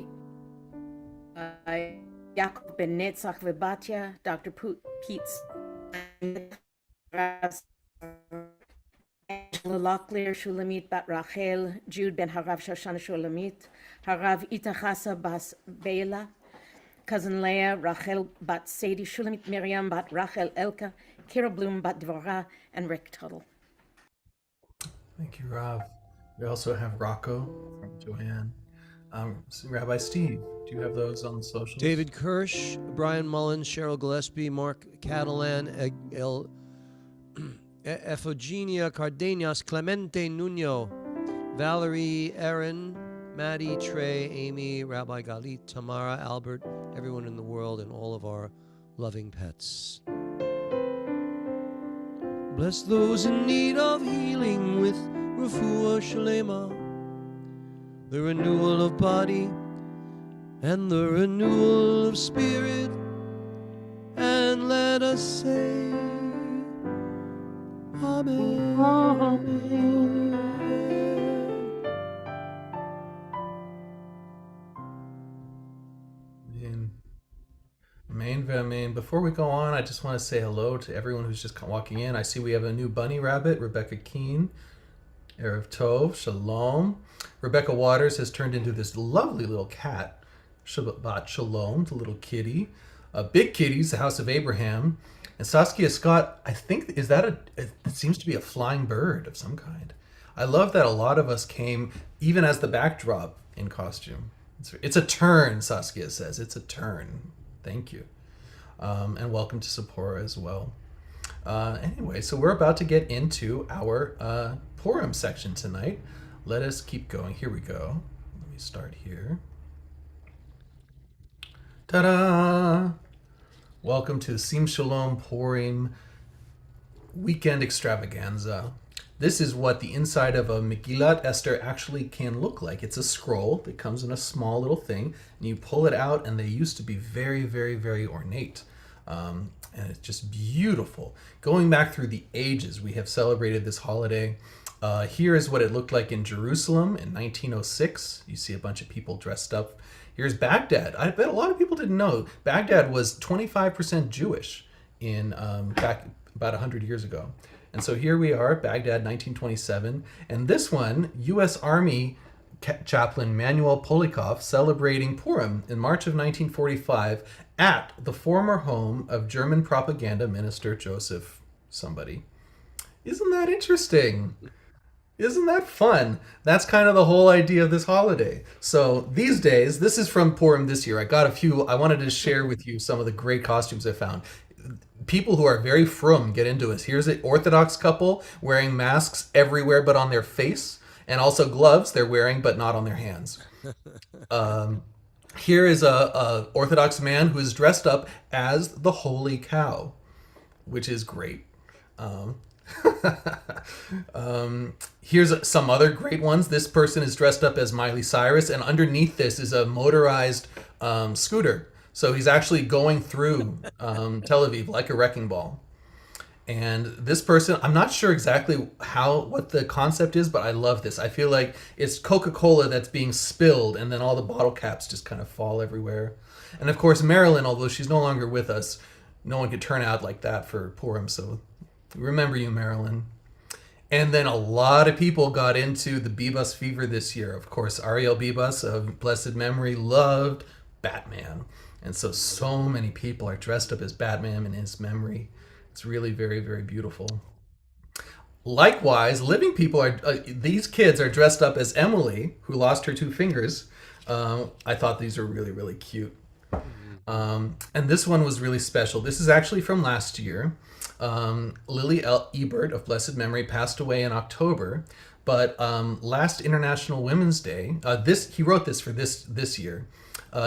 Yaakov ben Netzach v'Batya, Dr. Pete Angela Locklear, Shulamit bat Rachel, Jude ben Harav Shoshana Shulamit, Harav Itachasa bas Bela, Cousin Leah, Rachel bat Sadie, Shulamit Miriam bat Rachel Elka, Kira Bloom bat Dvorah, and Rick Tuttle. Thank you, Rav. We also have Rocco from Joanne. Rabbi Steve, do you have those on the socials? David Kirsch, Brian Mullins, Cheryl Gillespie, Mark Catalan, Efogenia Cardenas, Clemente Nuno, Valerie Aaron, Maddie, Trey, Amy, Rabbi Galit, Tamara, Albert, everyone in the world, and all of our loving pets. Bless those in need of healing with Refuah Shlema, the renewal of body and the renewal of spirit, and let us say Amen. Amen. Amen, amen. Before we go on, I just want to say hello to everyone who's just walking in. I see we have a new bunny rabbit, Rebecca Keene. Erev Tov, Shalom. Rebecca Waters has turned into this lovely little cat, Shabbat Shalom, the little kitty. Big Kitty's the House of Abraham. And Saskia Scott, I think, it seems to be a flying bird of some kind. I love that a lot of us came, even as the backdrop, in costume. It's a turn, Saskia says. It's a turn. Thank you. And welcome to Sephora as well. Anyway, so we're about to get into our Purim section tonight. Let us keep going. Here we go. Let me start here. Ta-da! Welcome to Sim Shalom Purim Weekend Extravaganza. This is what the inside of a Megillat Esther actually can look like. It's a scroll that comes in a small little thing, and you pull it out, and they used to be very, very, very ornate. And it's just beautiful. Going back through the ages, we have celebrated this holiday. Here is what it looked like in Jerusalem in 1906. You see a bunch of people dressed up. Here's Baghdad. I bet a lot of people didn't know. Baghdad was 25% Jewish in back about 100 years ago. And so here we are, Baghdad, 1927. And this one, U.S. Army chaplain Manuel Polikov celebrating Purim in March of 1945 at the former home of German propaganda minister Joseph somebody. Isn't that interesting? Isn't that fun? That's kind of the whole idea of this holiday. So these days, this is from Purim this year. I got a few. I wanted to share with you some of the great costumes I found. People who are very frum get into this. Here's an Orthodox couple wearing masks everywhere but on their face, and also gloves they're wearing but not on their hands. Here is a Orthodox man who is dressed up as the Holy Cow, which is great. Here's some other great ones. This person is dressed up as Miley Cyrus, and underneath this is a motorized scooter. So he's actually going through Tel Aviv like a wrecking ball. And this person, I'm not sure exactly what the concept is, but I love this. I feel like it's Coca-Cola that's being spilled, and then all the bottle caps just kind of fall everywhere. And of course, Marilyn, although she's no longer with us, no one could turn out like that for Purim. So remember you, Marilyn. And then a lot of people got into the Bebus fever this year. Of course, Ariel Bebus of blessed memory loved Batman. And so many people are dressed up as Batman in his memory. It's really very, very beautiful. Likewise, living people are, these kids are dressed up as Emily, who lost her 2 fingers. I thought these were really, really cute. And this one was really special. This is actually from last year. Lily Ebert of blessed memory passed away in October, but last International Women's Day, he wrote this for this year.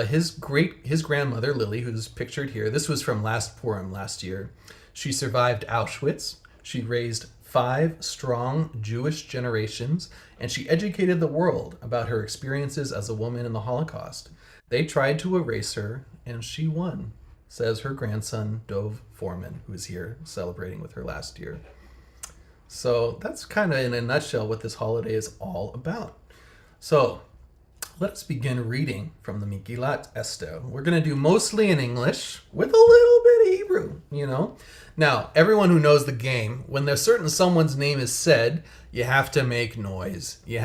His grandmother Lily, who's pictured here, this was from last Purim last year. She survived Auschwitz. She raised 5 strong Jewish generations, and she educated the world about her experiences as a woman in the Holocaust. They tried to erase her, and she won, says her grandson, Dov Foreman, who's here celebrating with her last year. So that's kind of in a nutshell what this holiday is all about. So let's begin reading from the Megillat Esther. We're going to do mostly in English with a little bit of Hebrew, you know. Now, everyone who knows the game, when there's certain someone's name is said, you have to make noise. You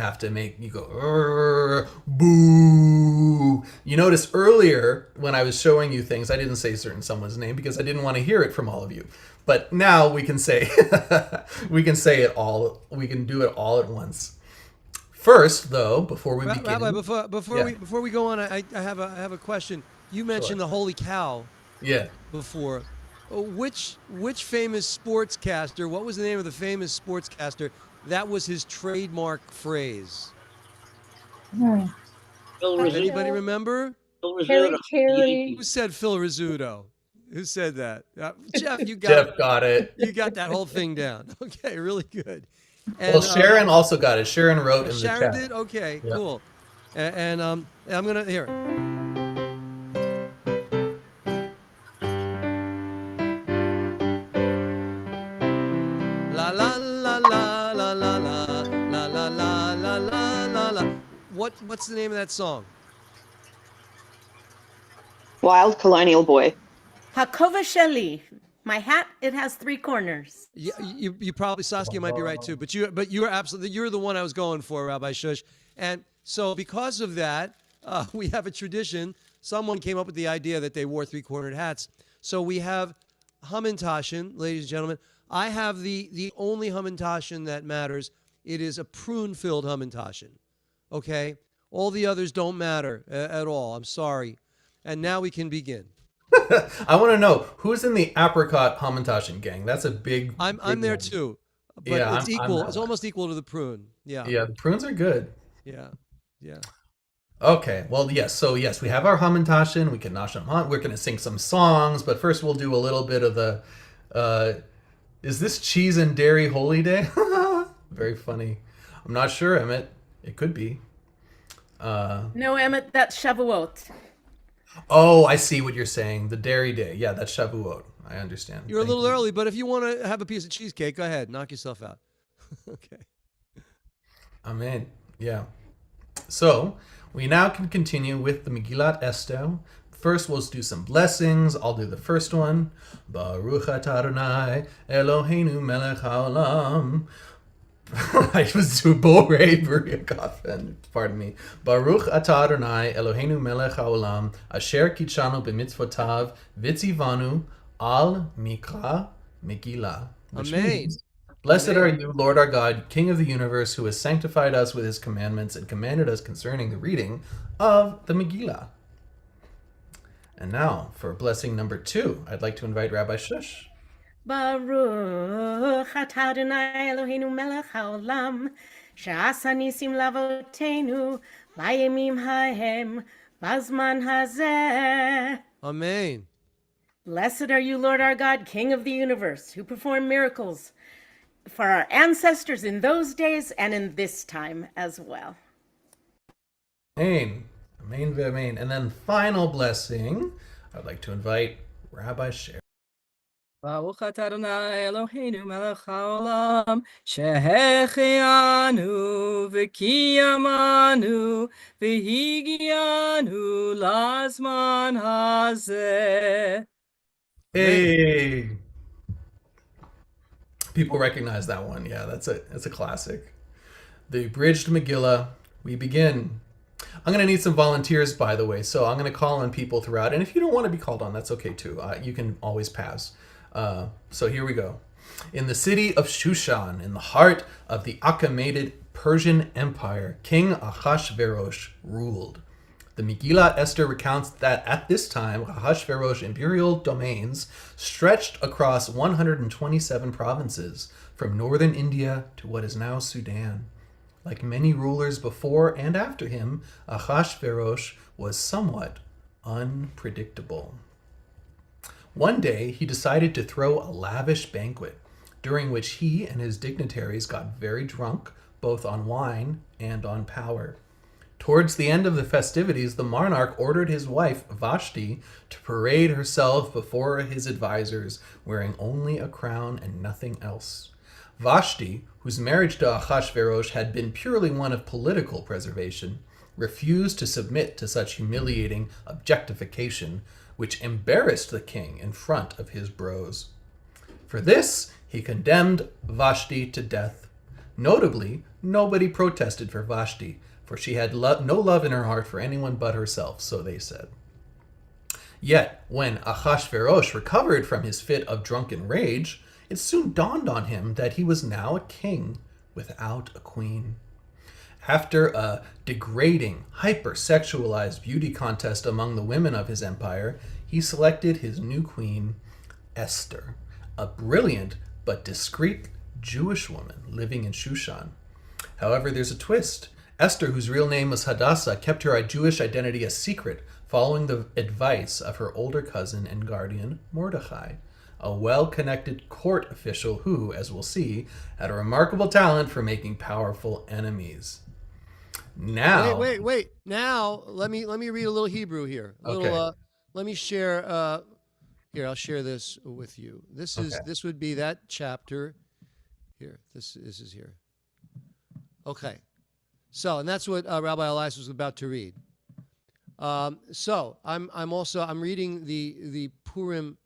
go, boo. You notice earlier when I was showing you things, I didn't say certain someone's name because I didn't want to hear it from all of you. But now we can say, we can do it all at once. First, though, before we begin, Rabbi, before we go on, I have a question. You mentioned the holy cow. Yeah. Before, which famous sportscaster? What was the name of the famous sportscaster? That was his trademark phrase. Phil Rizzuto. Anybody remember? Phil Rizzuto. Who said Phil Rizzuto? Who said that? Jeff, you got Jeff got it. You got that whole thing down. Okay, really good. And, well, Sharon also got it. Sharon wrote in the chat. Sharon did? Okay, yeah. Cool. And I'm going to hear it. La la la la la la la la la la la la la la. What's the name of that song? Wild Colonial Boy. Hakova Sheli. My hat, it has 3 corners. Yeah, you probably, Saskia might be right too, but you're the one I was going for, Rabbi Shush. And so because of that, we have a tradition. Someone came up with the idea that they wore 3-cornered hats. So we have Hamantashen, ladies and gentlemen. I have the only Hamantashen that matters. It is a prune-filled Hamantashen. Okay? All the others don't matter at all. I'm sorry. And now we can begin. I want to know who's in the apricot Hamantashen gang. That's a big. I'm there too, but yeah, it's equal. It's almost equal to the prune. Yeah. Yeah, the prunes are good. Yeah. Yeah. Okay. Well, yes. So yes, we have our Hamantashen. We can Nasham. We're going to sing some songs, but first we'll do a little bit of the. Is this cheese and dairy holy day? Very funny. I'm not sure, Emmett. It could be. No, Emmett, that's Shavuot. Oh, I see what you're saying. The dairy day. Yeah, that's Shavuot. I understand. You're a little early, but if you want to have a piece of cheesecake, go ahead. Knock yourself out. Okay. Amen. Yeah. So, we now can continue with the Megillat Esther. First, we'll do some blessings. I'll do the first one. Baruch atah Adonai Eloheinu melech haolam. I was too borei b'riakafen. Pardon me. Baruch atah Adonai Eloheinu melech haolam asher kitshanu b'mitzvotav v'tzivanu al mikra Megillah. Amen. Blessed are you, Lord our God, King of the universe, who has sanctified us with his commandments and commanded us concerning the reading of the Megillah. And now, for blessing number 2, I'd like to invite Rabbi Shush. Baruch atah Adonai Eloheinu melech haolam, she'asa nisim lavotenu, bayemim hahem, bazman hazeh. Amen. Blessed are you, Lord our God, King of the universe, who performed miracles for our ancestors in those days and in this time as well. Amen. Amen v'amen. And then final blessing, I'd like to invite Rabbi Sher. Baruch atah Adonai Eloheinu melech haolam, shehechianu v'kiyamanu v'higianu lazman hazeh. Hey, people recognize that one. Yeah, that's a classic. The abridged Megillah. We begin. I'm going to need some volunteers, by the way, so I'm going to call on people throughout. And if you don't want to be called on, that's okay too. You can always pass. So here we go. In the city of Shushan, in the heart of the Achaemenid Persian Empire, King Ahasuerus ruled. The Megillah Esther recounts that at this time, Ahasuerus' imperial domains stretched across 127 provinces, from northern India to what is now Sudan. Like many rulers before and after him, Ahasuerus was somewhat unpredictable. One day, he decided to throw a lavish banquet, during which he and his dignitaries got very drunk, both on wine and on power. Towards the end of the festivities, the monarch ordered his wife, Vashti, to parade herself before his advisors, wearing only a crown and nothing else. Vashti, whose marriage to Ahasuerus had been purely one of political preservation, refused to submit to such humiliating objectification, which embarrassed the king in front of his bros. For this, he condemned Vashti to death. Notably, nobody protested for Vashti, for she had no love in her heart for anyone but herself, so they said. Yet, when Ahasuerus recovered from his fit of drunken rage, it soon dawned on him that he was now a king without a queen. After a degrading, hyper-sexualized beauty contest among the women of his empire, he selected his new queen, Esther, a brilliant but discreet Jewish woman living in Shushan. However, there's a twist. Esther, whose real name was Hadassah, kept her Jewish identity a secret, following the advice of her older cousin and guardian, Mordecai, a well-connected court official who, as we'll see, had a remarkable talent for making powerful enemies. Now, wait. Now, let me read a little Hebrew here. Okay. Let me share. Here, I'll share this with you. This would be that chapter. Here, this is here. Okay. So, and that's what Rabbi Elias was about to read. So, I'm reading the Purim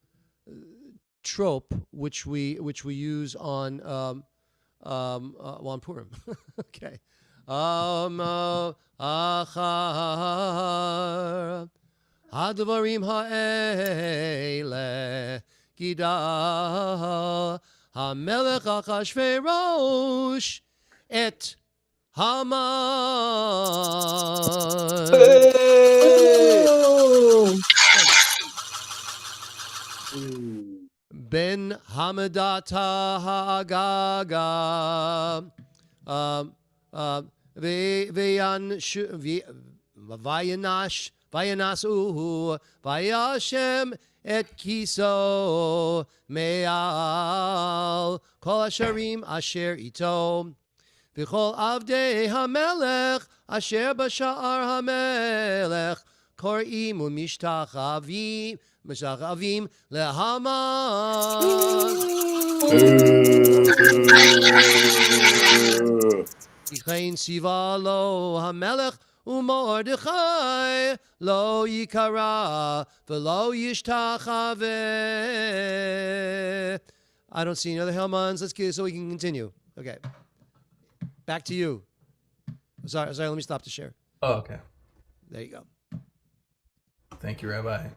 trope, which we use on Purim. Okay. Achar Hadvarim ha'ele Gida HaMelech Achashverosh et Haman Ben Hamadata Hagaga Vayanasu Vayashem et Kiso Me'al Kol Asherim Asher Ito V'chol Avdei HaMelech Asher Bashar HaMelech Kor'im U'mishtachavim Mishtachavim Lehaman Yichain Siva Lo HaMelech U'Mordechai Lo Yikara V'Lo Yishtachaveh. I don't see any other Hamans. Let's get it so we can continue. Okay. Back to you. Sorry, let me stop the share. Oh, okay. There you go. Thank you, Rabbi.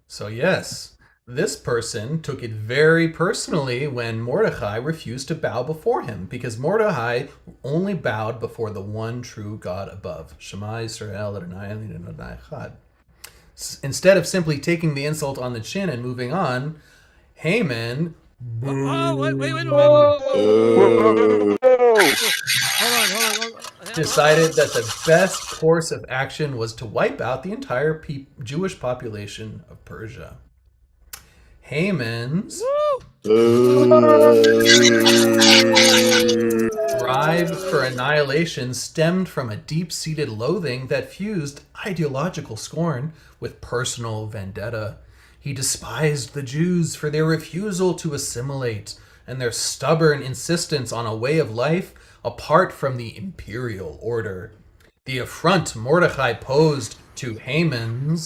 So yes, this person took it very personally when Mordecai refused to bow before him, because Mordecai only bowed before the one true God above. Shema Yisrael Adonai Adonai Echad. Instead of simply taking the insult on the chin and moving on, Haman Wait. Hold on. decided that the best course of action was to wipe out the entire Jewish population of Persia. Haman's drive for annihilation stemmed from a deep-seated loathing that fused ideological scorn with personal vendetta. He despised the Jews for their refusal to assimilate and their stubborn insistence on a way of life apart from the imperial order. The affront Mordecai posed to Haman's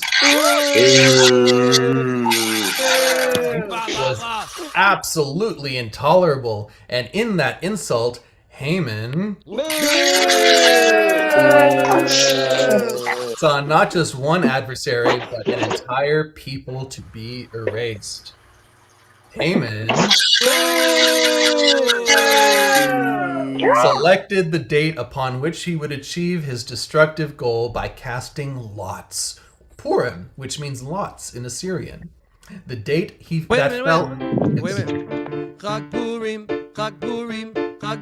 was absolutely intolerable, and in that insult, Haman saw not just one adversary, but an entire people to be erased. Haman selected the date upon which he would achieve his destructive goal by casting lots. Purim, which means lots in Assyrian. The date Wait a minute. Chag Purim, Chag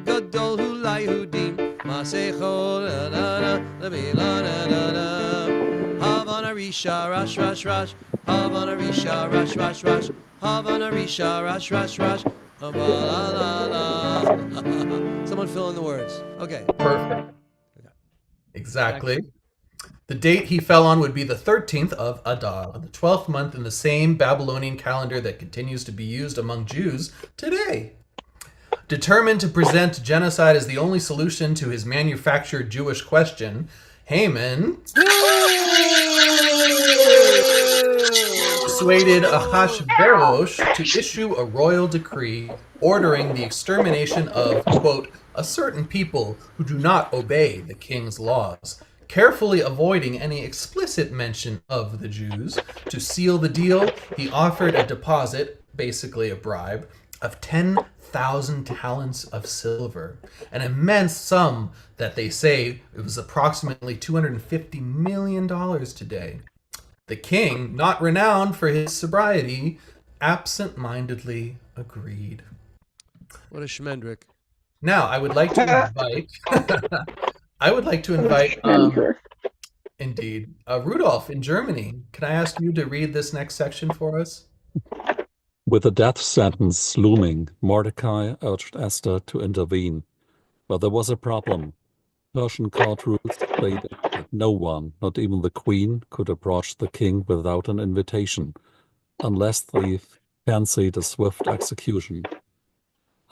Gadol Hu Layehudim, Masechol Havana Risha, Rash, Havana Risha, Rash, Havana Risha, Rash. Someone fill in the words. Okay. Perfect. Exactly. The date he fell on would be the 13th of Adar, the 12th month in the same Babylonian calendar that continues to be used among Jews today. Determined to present genocide as the only solution to his manufactured Jewish question, Haman persuaded Ahasuerus to issue a royal decree ordering the extermination of, quote, a certain people who do not obey the king's laws, carefully avoiding any explicit mention of the Jews. To seal the deal, he offered a deposit, basically a bribe, of 10,000 talents of silver, an immense sum that they say it was approximately $250 million today. The king, not renowned for his sobriety, absent-mindedly agreed. What a schmendrick. Now, I would like to invite, indeed, Rudolph in Germany. Can I ask you to read this next section for us? With the death sentence looming, Mordecai urged Esther to intervene. But there was a problem. Persian court rules stated that no one, not even the queen, could approach the king without an invitation, unless they fancied a swift execution.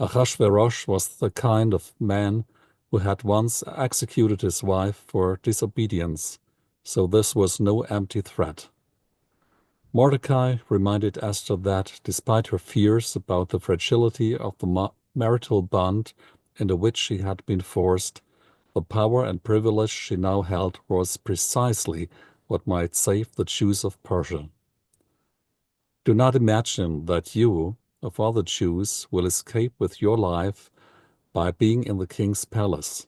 Ahasuerus was the kind of man who had once executed his wife for disobedience, so this was no empty threat. Mordecai reminded Esther that, despite her fears about the fragility of the marital bond into which she had been forced, the power and privilege she now held was precisely what might save the Jews of Persia. Do not imagine that you, of all the Jews, will escape with your life by being in the king's palace.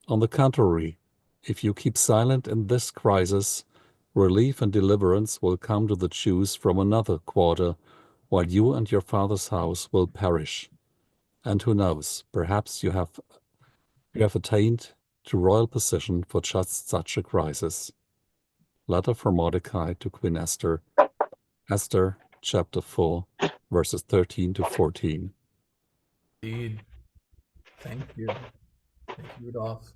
On the contrary, if you keep silent in this crisis, relief and deliverance will come to the Jews from another quarter, while you and your father's house will perish. And who knows, perhaps you have attained to royal position for just such a crisis. Letter from Mordecai to Queen Esther. Esther, chapter 4, verses 13 to 14. Indeed. Thank you. Thank you, Rudolph.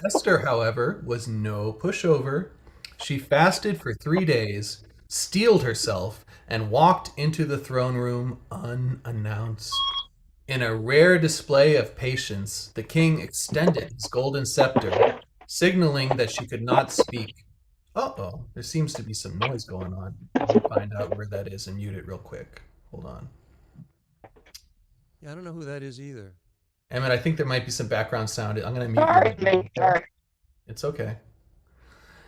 Esther, however, was no pushover. She fasted for 3 days, steeled herself, and walked into the throne room unannounced. In a rare display of patience, the king extended his golden scepter, signaling that she could not speak. Uh-oh, there seems to be some noise going on. Let me find out where that is and mute it real quick. Hold on. Yeah, I don't know who that is either. Emmett, I think there might be some background sound. I'm going to mute you. It's okay.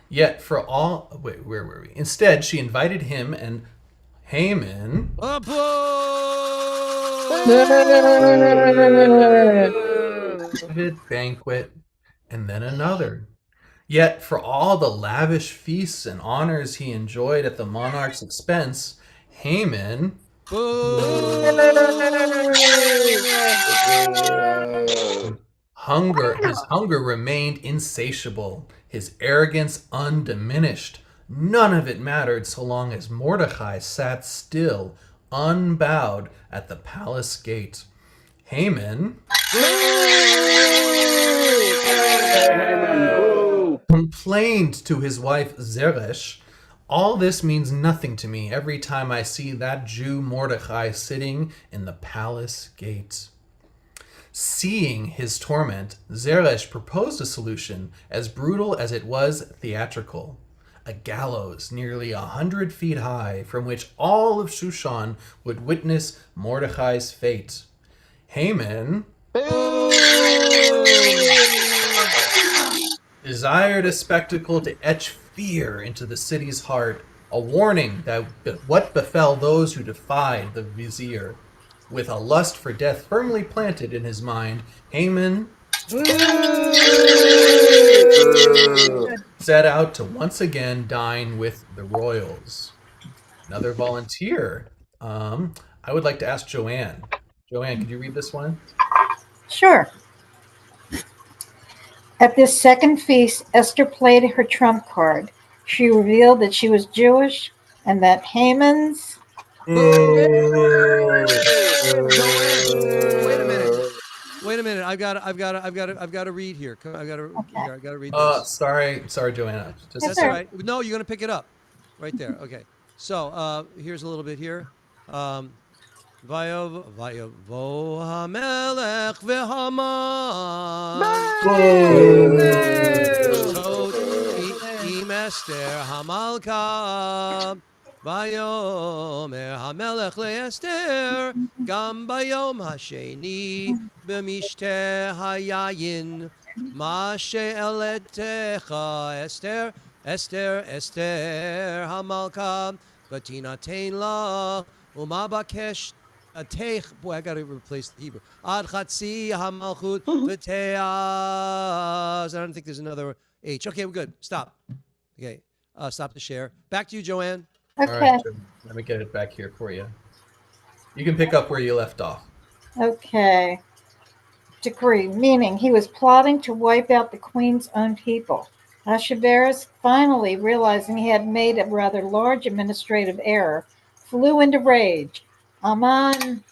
Yet for all... Wait, where were we? Instead, she invited him and Haman... banquet, and then another. Yet for all the lavish feasts and honors he enjoyed at the monarch's expense, Haman... His hunger remained insatiable, his arrogance undiminished. None of it mattered so long as Mordecai sat still, unbowed at the palace gate. Haman complained to his wife Zeresh, "All this means nothing to me every time I see that Jew Mordecai sitting in the palace gate." Seeing his torment, Zeresh proposed a solution as brutal as it was theatrical. A gallows nearly 100 feet high from which all of Shushan would witness Mordecai's fate. Haman desired a spectacle to etch fear into the city's heart, a warning that what befell those who defied the vizier. With a lust for death firmly planted in his mind, Haman set out to once again dine with the royals. Another volunteer. I would like to ask Joanne. Joanne, could you read this one? Sure. At this second feast, Esther played her trump card. She revealed that she was Jewish and that Haman's. Wait a minute. I've got to read here. I got to read this. Sorry, Joanna. That's all right. No, you're gonna pick it up, right there. Okay. So here's a little bit here. Vayavo hamelech v'haman im Esther hamalka vayomer hamelech le'Esther gam bayom hasheni b'mishte hayayin ma she'eletecha Esther Esther hamalka v'tinatein la umabakesh boy, I gotta replace the Hebrew. Ad chatzi hamalchut v'teaz. I don't think there's another H. Okay, we're good. Stop. Okay, stop the share. Back to you, Joanne. Okay. All right, let me get it back here for you. You can pick up where you left off. Okay. Decree, meaning he was plotting to wipe out the queen's own people. Ahasuerus, finally realizing he had made a rather large administrative error, flew into rage. Haman.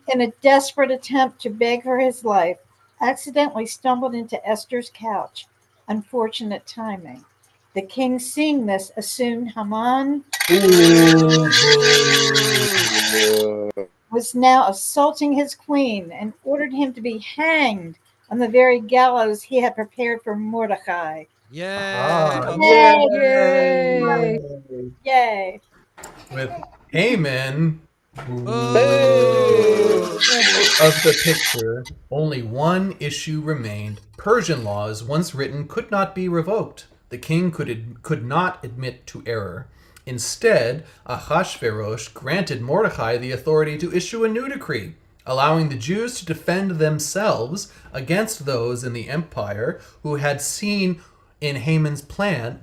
In a desperate attempt to beg for his life, accidentally stumbled into Esther's couch. Unfortunate timing. The king, seeing this, assumed Haman was now assaulting his queen and ordered him to be hanged on the very gallows he had prepared for Mordecai. Yay! Yay! With Haman of the picture, only one issue remained. Persian laws, once written, could not be revoked. The king could not admit to error. Instead, Ahasuerus granted Mordecai the authority to issue a new decree, allowing the Jews to defend themselves against those in the empire who had seen in Haman's plan,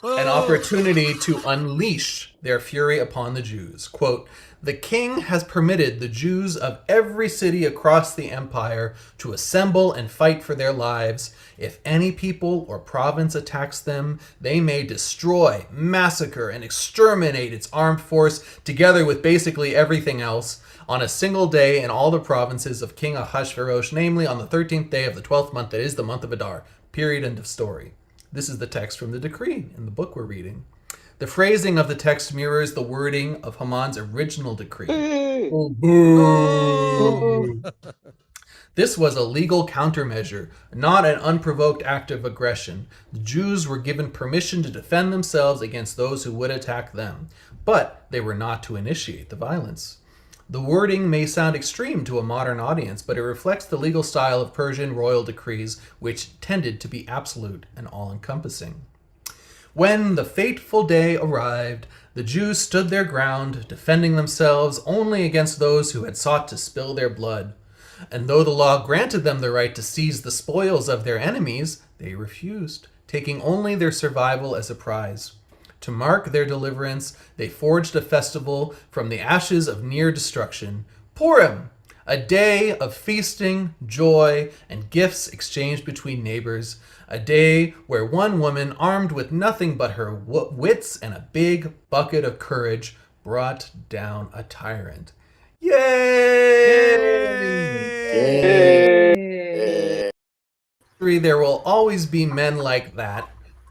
an opportunity to unleash their fury upon the Jews. Quote, "The king has permitted the Jews of every city across the empire to assemble and fight for their lives. If any people or province attacks them, they may destroy, massacre, and exterminate its armed force together with basically everything else on a single day in all the provinces of King Ahasuerus, namely on the 13th day of the 12th month, that is the month of Adar." Period. End of story. This is the text from the decree in the book we're reading. The phrasing of the text mirrors the wording of Haman's original decree. This was a legal countermeasure, not an unprovoked act of aggression. The Jews were given permission to defend themselves against those who would attack them, but they were not to initiate the violence. The wording may sound extreme to a modern audience, but it reflects the legal style of Persian royal decrees, which tended to be absolute and all-encompassing. When the fateful day arrived, the Jews stood their ground, defending themselves only against those who had sought to spill their blood. And though the law granted them the right to seize the spoils of their enemies, they refused, taking only their survival as a prize. To mark their deliverance, they forged a festival from the ashes of near destruction, Purim, a day of feasting, joy, and gifts exchanged between neighbors, a day where one woman, armed with nothing but her wits and a big bucket of courage, brought down a tyrant. Yay! Yay! There will always be men like that,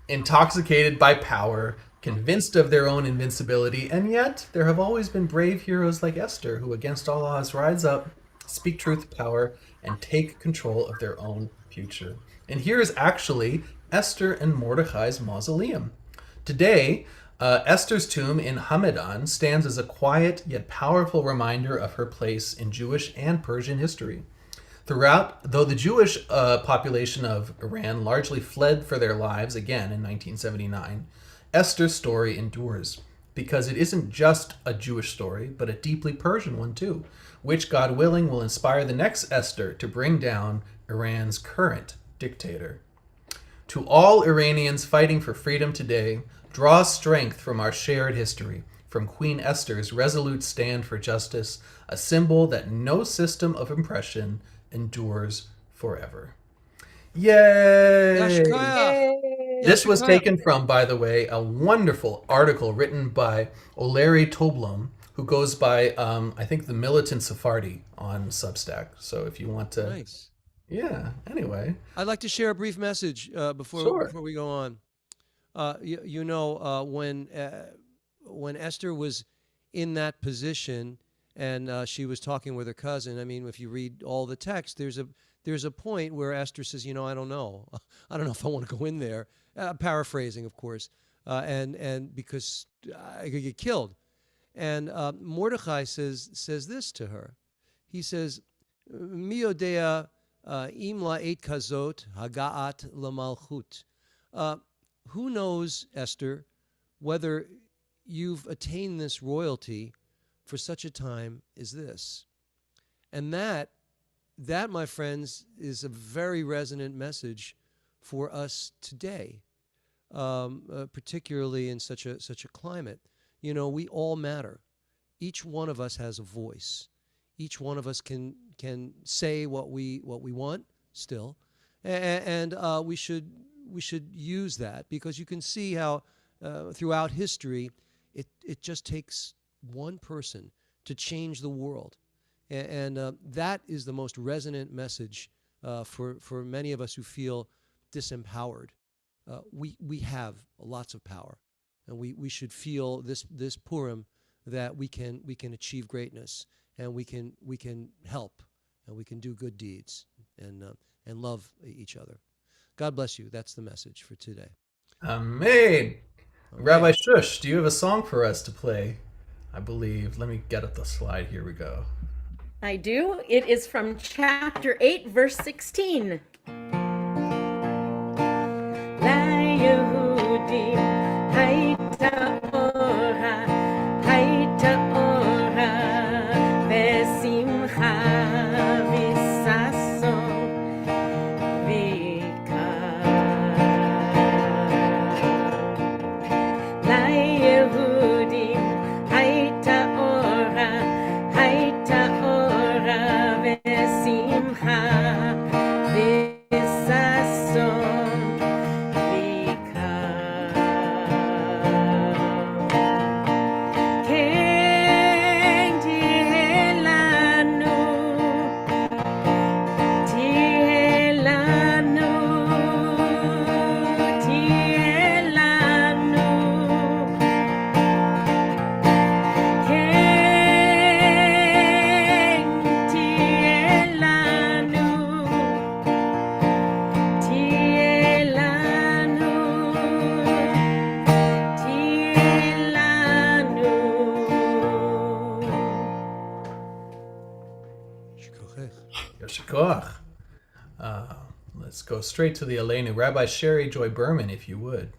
intoxicated by power, convinced of their own invincibility, and yet there have always been brave heroes like Esther who, against all odds, rise up, speak truth to power, and take control of their own future. And here is actually Esther and Mordecai's mausoleum. Today, Esther's tomb in Hamadan stands as a quiet yet powerful reminder of her place in Jewish and Persian history. Throughout, though the Jewish population of Iran largely fled for their lives again in 1979, Esther's story endures because it isn't just a Jewish story, but a deeply Persian one too, which, God willing, will inspire the next Esther to bring down Iran's current dictator. To all Iranians fighting for freedom today, draw strength from our shared history, from Queen Esther's resolute stand for justice, a symbol that no system of oppression endures forever. Yay! This was taken from, by the way, a wonderful article written by Oleri Toblom, who goes by, I think, the Militant Sephardi on Substack. So if you want to... Nice. Yeah, anyway. I'd like to share a brief message before we go on. When Esther was in that position and she was talking with her cousin, I mean, if you read all the text, there's a point where Esther says, I don't know. I don't know if I want to go in there. Paraphrasing, of course, and because I could get killed. And Mordecai says this to her. He says, Mi odea imla et kazot hagaat lamalchut. Who knows, Esther, whether you've attained this royalty for such a time as this? And that, my friends, is a very resonant message for us today, particularly in such a climate. We all matter. Each one of us has a voice. Each one of us can say what we want still, and we should use that, because you can see how throughout history it just takes one person to change the world, and that is the most resonant message for many of us who feel disempowered. We have lots of power, and we should feel this Purim that we can achieve greatness, and we can help, and we can do good deeds, and love each other. God bless you. That's the message for today. Amen. Rabbi Shush, do you have a song for us to play? I believe. Let me get at the slide. Here we go. I do. It is from chapter 8, verse 16. ליהודים הייתה אורה, הייתה אורה, ושמחה וששון ויקר. ליהודים הייתה אורה, הייתה אורה, ושמחה וששון. Let's go straight to the Aleinu. Rabbi Sherry Joy Berman, if you would.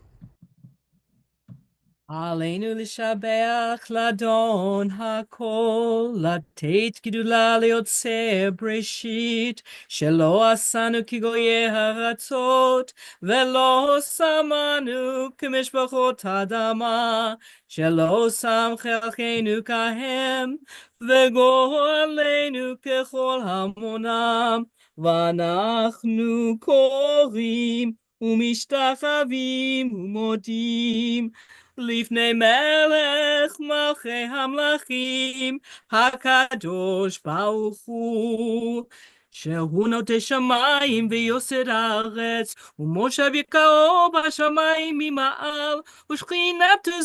עלינו לשבח לאדון הכל, לתת גדולה ליוצר בראשית, שלא עשנו כגויי הארצות, ולא שמנו כמשפחות האדמה, שלא שם חלקנו כהם, וגורלנו ככל המונם, ואנחנו קוראים ומשתחווים ומודים, לפני מלך מלכי המלכים, הקדוש ברוך הוא, שהוא נוטה שמיים ויוסד הארץ, ומושב יקרו בשמיים ממעל, ושכינתו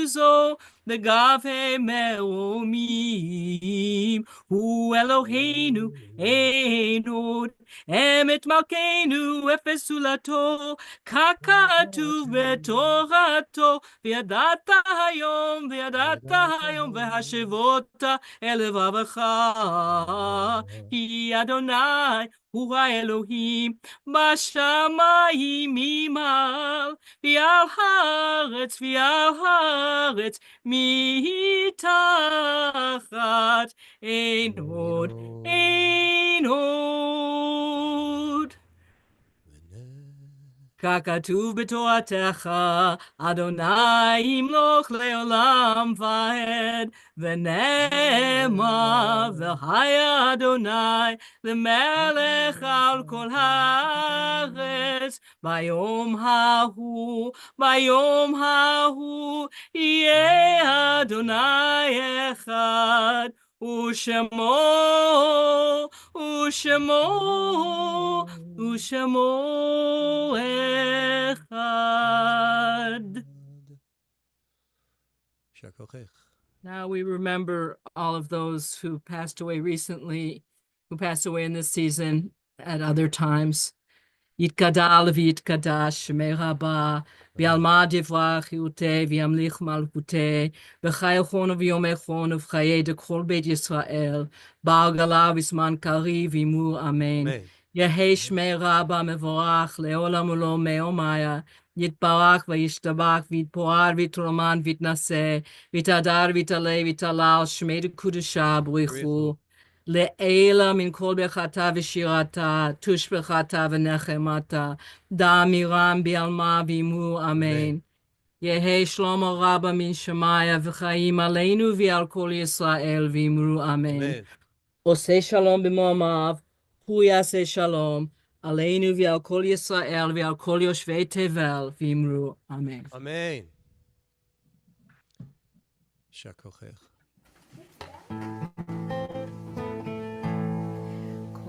זו בגבי מרומים. הוא אלוהינו אין עוד, אמת מלכנו אפס זולתו, ככתוב בתורתו, וידעת היום והשבות אל לבבך, כי אדוני הוא האלוהים בשמיים ממעל, ועל הארץ מתחת, אין עוד. ככתוב בתורתך, אדוני ימלוך לעולם ועד, ונאמר, והיה אדוני למלך על כל הארץ. ביום ההוא יהיה אדוני אחד, ושמו אחד. Now we remember all of those who passed away recently, who passed away in this season at other times. יתגדל ויתקדש שמי רבה, ועלמא דברה חיותי וימליך מלכותי, בחיי חונו ויומי חונו ובחיי דכל בית ישראל, בעגלה וזמן קריב אמור אמן. יהי שמי רבה מבורך לעולם ולעולם מעומיה, יתברך וישתבח ויתפאר ויתרומן ויתנשא, ויתהדר ויתעלה ויתהלל שמי דקודשה בריחו. לעילה מן כל ברכתה ושירתה, תושבחתה ונחמתה, דם מרם בעלמה ואמור אמן. יהי שלמה רבה מן שמיה וחיים עלינו ועל כל ישראל ואמרו אמן. עושה שלום במרומיו, הוא יעשה שלום עלינו ועל כל ישראל ועל כל יושבי תבל ואמרו אמן. אמן. שכוחך.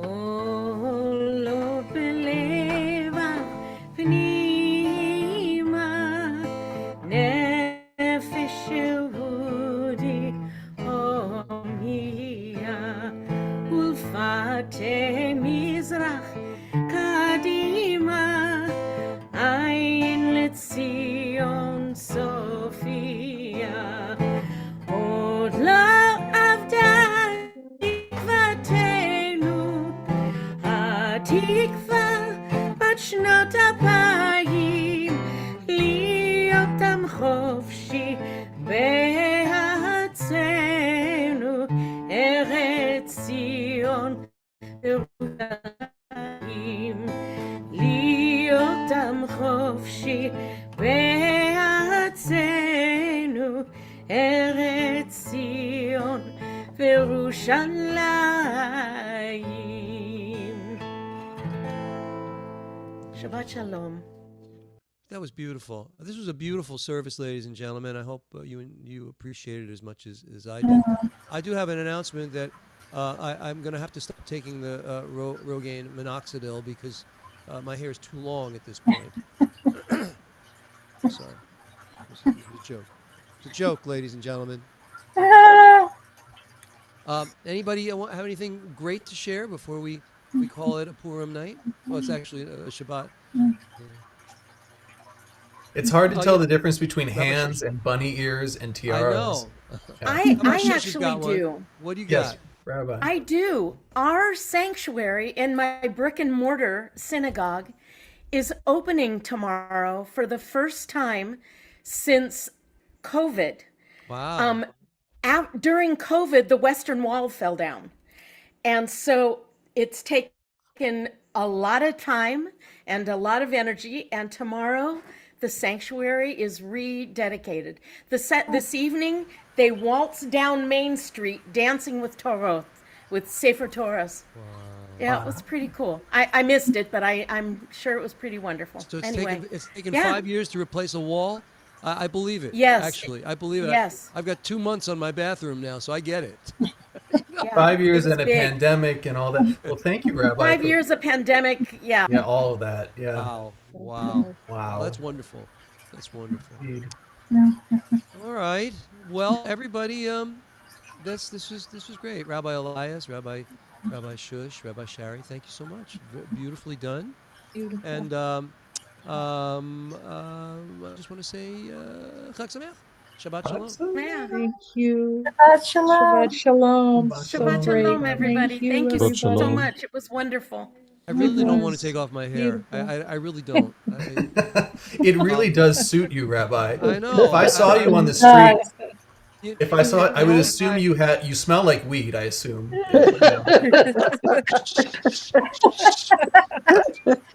קולו בלבב פנימה, נפש יהודי הומיה, ולפתי מזרח קדימה, עין לציון סופיה, עוד לא עבדה תקווה בת שנות 2000, להיות עם חופשי בארצנו, ארץ ציון ירושלים. להיות עם חופשי בארצנו, ארץ ציון וירושלים. Shabbat Shalom. That was beautiful. This was a beautiful service, ladies and gentlemen. I hope you appreciate it as much as I did. I do have an announcement that I'm going to have to stop taking the Rogaine minoxidil because my hair is too long at this point. Sorry. It's a joke. It's a joke, ladies and gentlemen. Anybody have anything great to share before we call it a Purim night? Well, it's actually a Shabbat. It's hard to tell the difference between hands and bunny ears and tiaras. I know. I actually do. What do you Yes, got? Rabbi. I do. Our sanctuary in my brick and mortar synagogue is opening tomorrow for the first time since COVID. Wow. During COVID, the Western Wall fell down. And so it's taken a lot of time and a lot of energy. And tomorrow, the sanctuary is rededicated. This evening, they waltzed down Main Street dancing with Torah, with Sefer Torahs. Wow. Yeah, it was pretty cool. I missed it, but I'm sure it was pretty wonderful. So it's anyway, taken 5 years to replace a wall? I believe it. Yes. Actually, I believe it. Yes. I've got 2 months on my bathroom now, so I get it. Yeah, 5 it years was and a big. pandemic and all that. Well, thank you, Rabbi. 5 years of pandemic. Yeah. Yeah, all of that. Yeah. Wow. Wow. Wow. That's wonderful. That's wonderful. Indeed. All right. Well, everybody, this was great. Rabbi Elias, Rabbi Shush, Rabbi Shari, thank you so much. Beautifully done. Beautiful. And I just want to say Chag Sameach, Shabbat Shalom. Yeah. Thank you. Shabbat shalom. Shabbat shalom. Shabbat So Shabbat great. shalom, everybody. Thank you Shabbat so shalom. much. It was wonderful. I really don't want was to take off my hair. I really don't. It really does suit you, Rabbi. I know. If I saw you on the street, You- if I saw it, I would know, assume you smell like weed. I assume.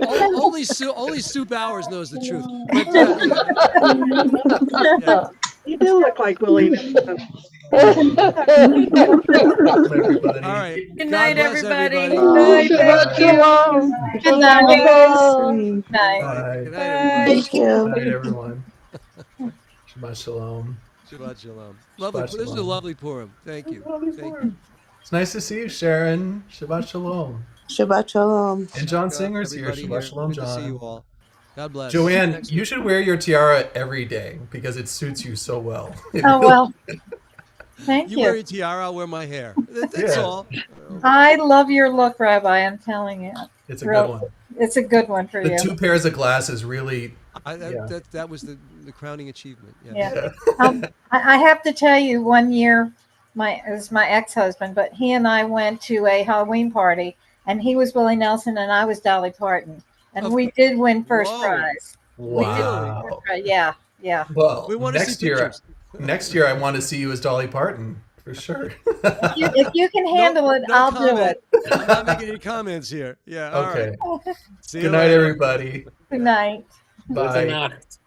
only Sue Bowers knows the truth. But yeah. You do look like Willie Nelson. Everybody. All right. Good God night, bless everybody. everybody. Shabbat shalom. Good night. Good night. Bye. Good night, everybody. Thank you. Good night, everyone. Shabbat shalom. Shabbat shalom. Lovely. Shabbat This is a shalom. lovely Purim. Thank you. Thank you. It's nice to see you, Sharon. Shabbat shalom. Shabbat shalom. And John Singer's here. Everybody Shabbat shalom, Good to see you John. all. God bless. Joanne, Next you week. should wear your tiara every day because it suits you so well. Oh, well. Thank You wear you. your tiara, I'll wear my hair. That's Yeah. all. I love your look, Rabbi. I'm telling you. It's a good one. It's a good one for The you. 2 pairs of glasses really. That was the crowning achievement. Yeah. I have to tell you, one year, it was my ex-husband, but he and I went to a Halloween party, and he was Willie Nelson, and I was Dolly Parton, and we did win first prize. We did win Wow. first prize. Yeah, yeah. Well, We want to see pictures. next year I want to see you as Dolly Parton for sure. If you can handle it, No I'll do comment. it. I'm not making any comments here. Yeah. All Okay. right. See you Good night, later. everybody. Good night. Bye. Gute Nacht.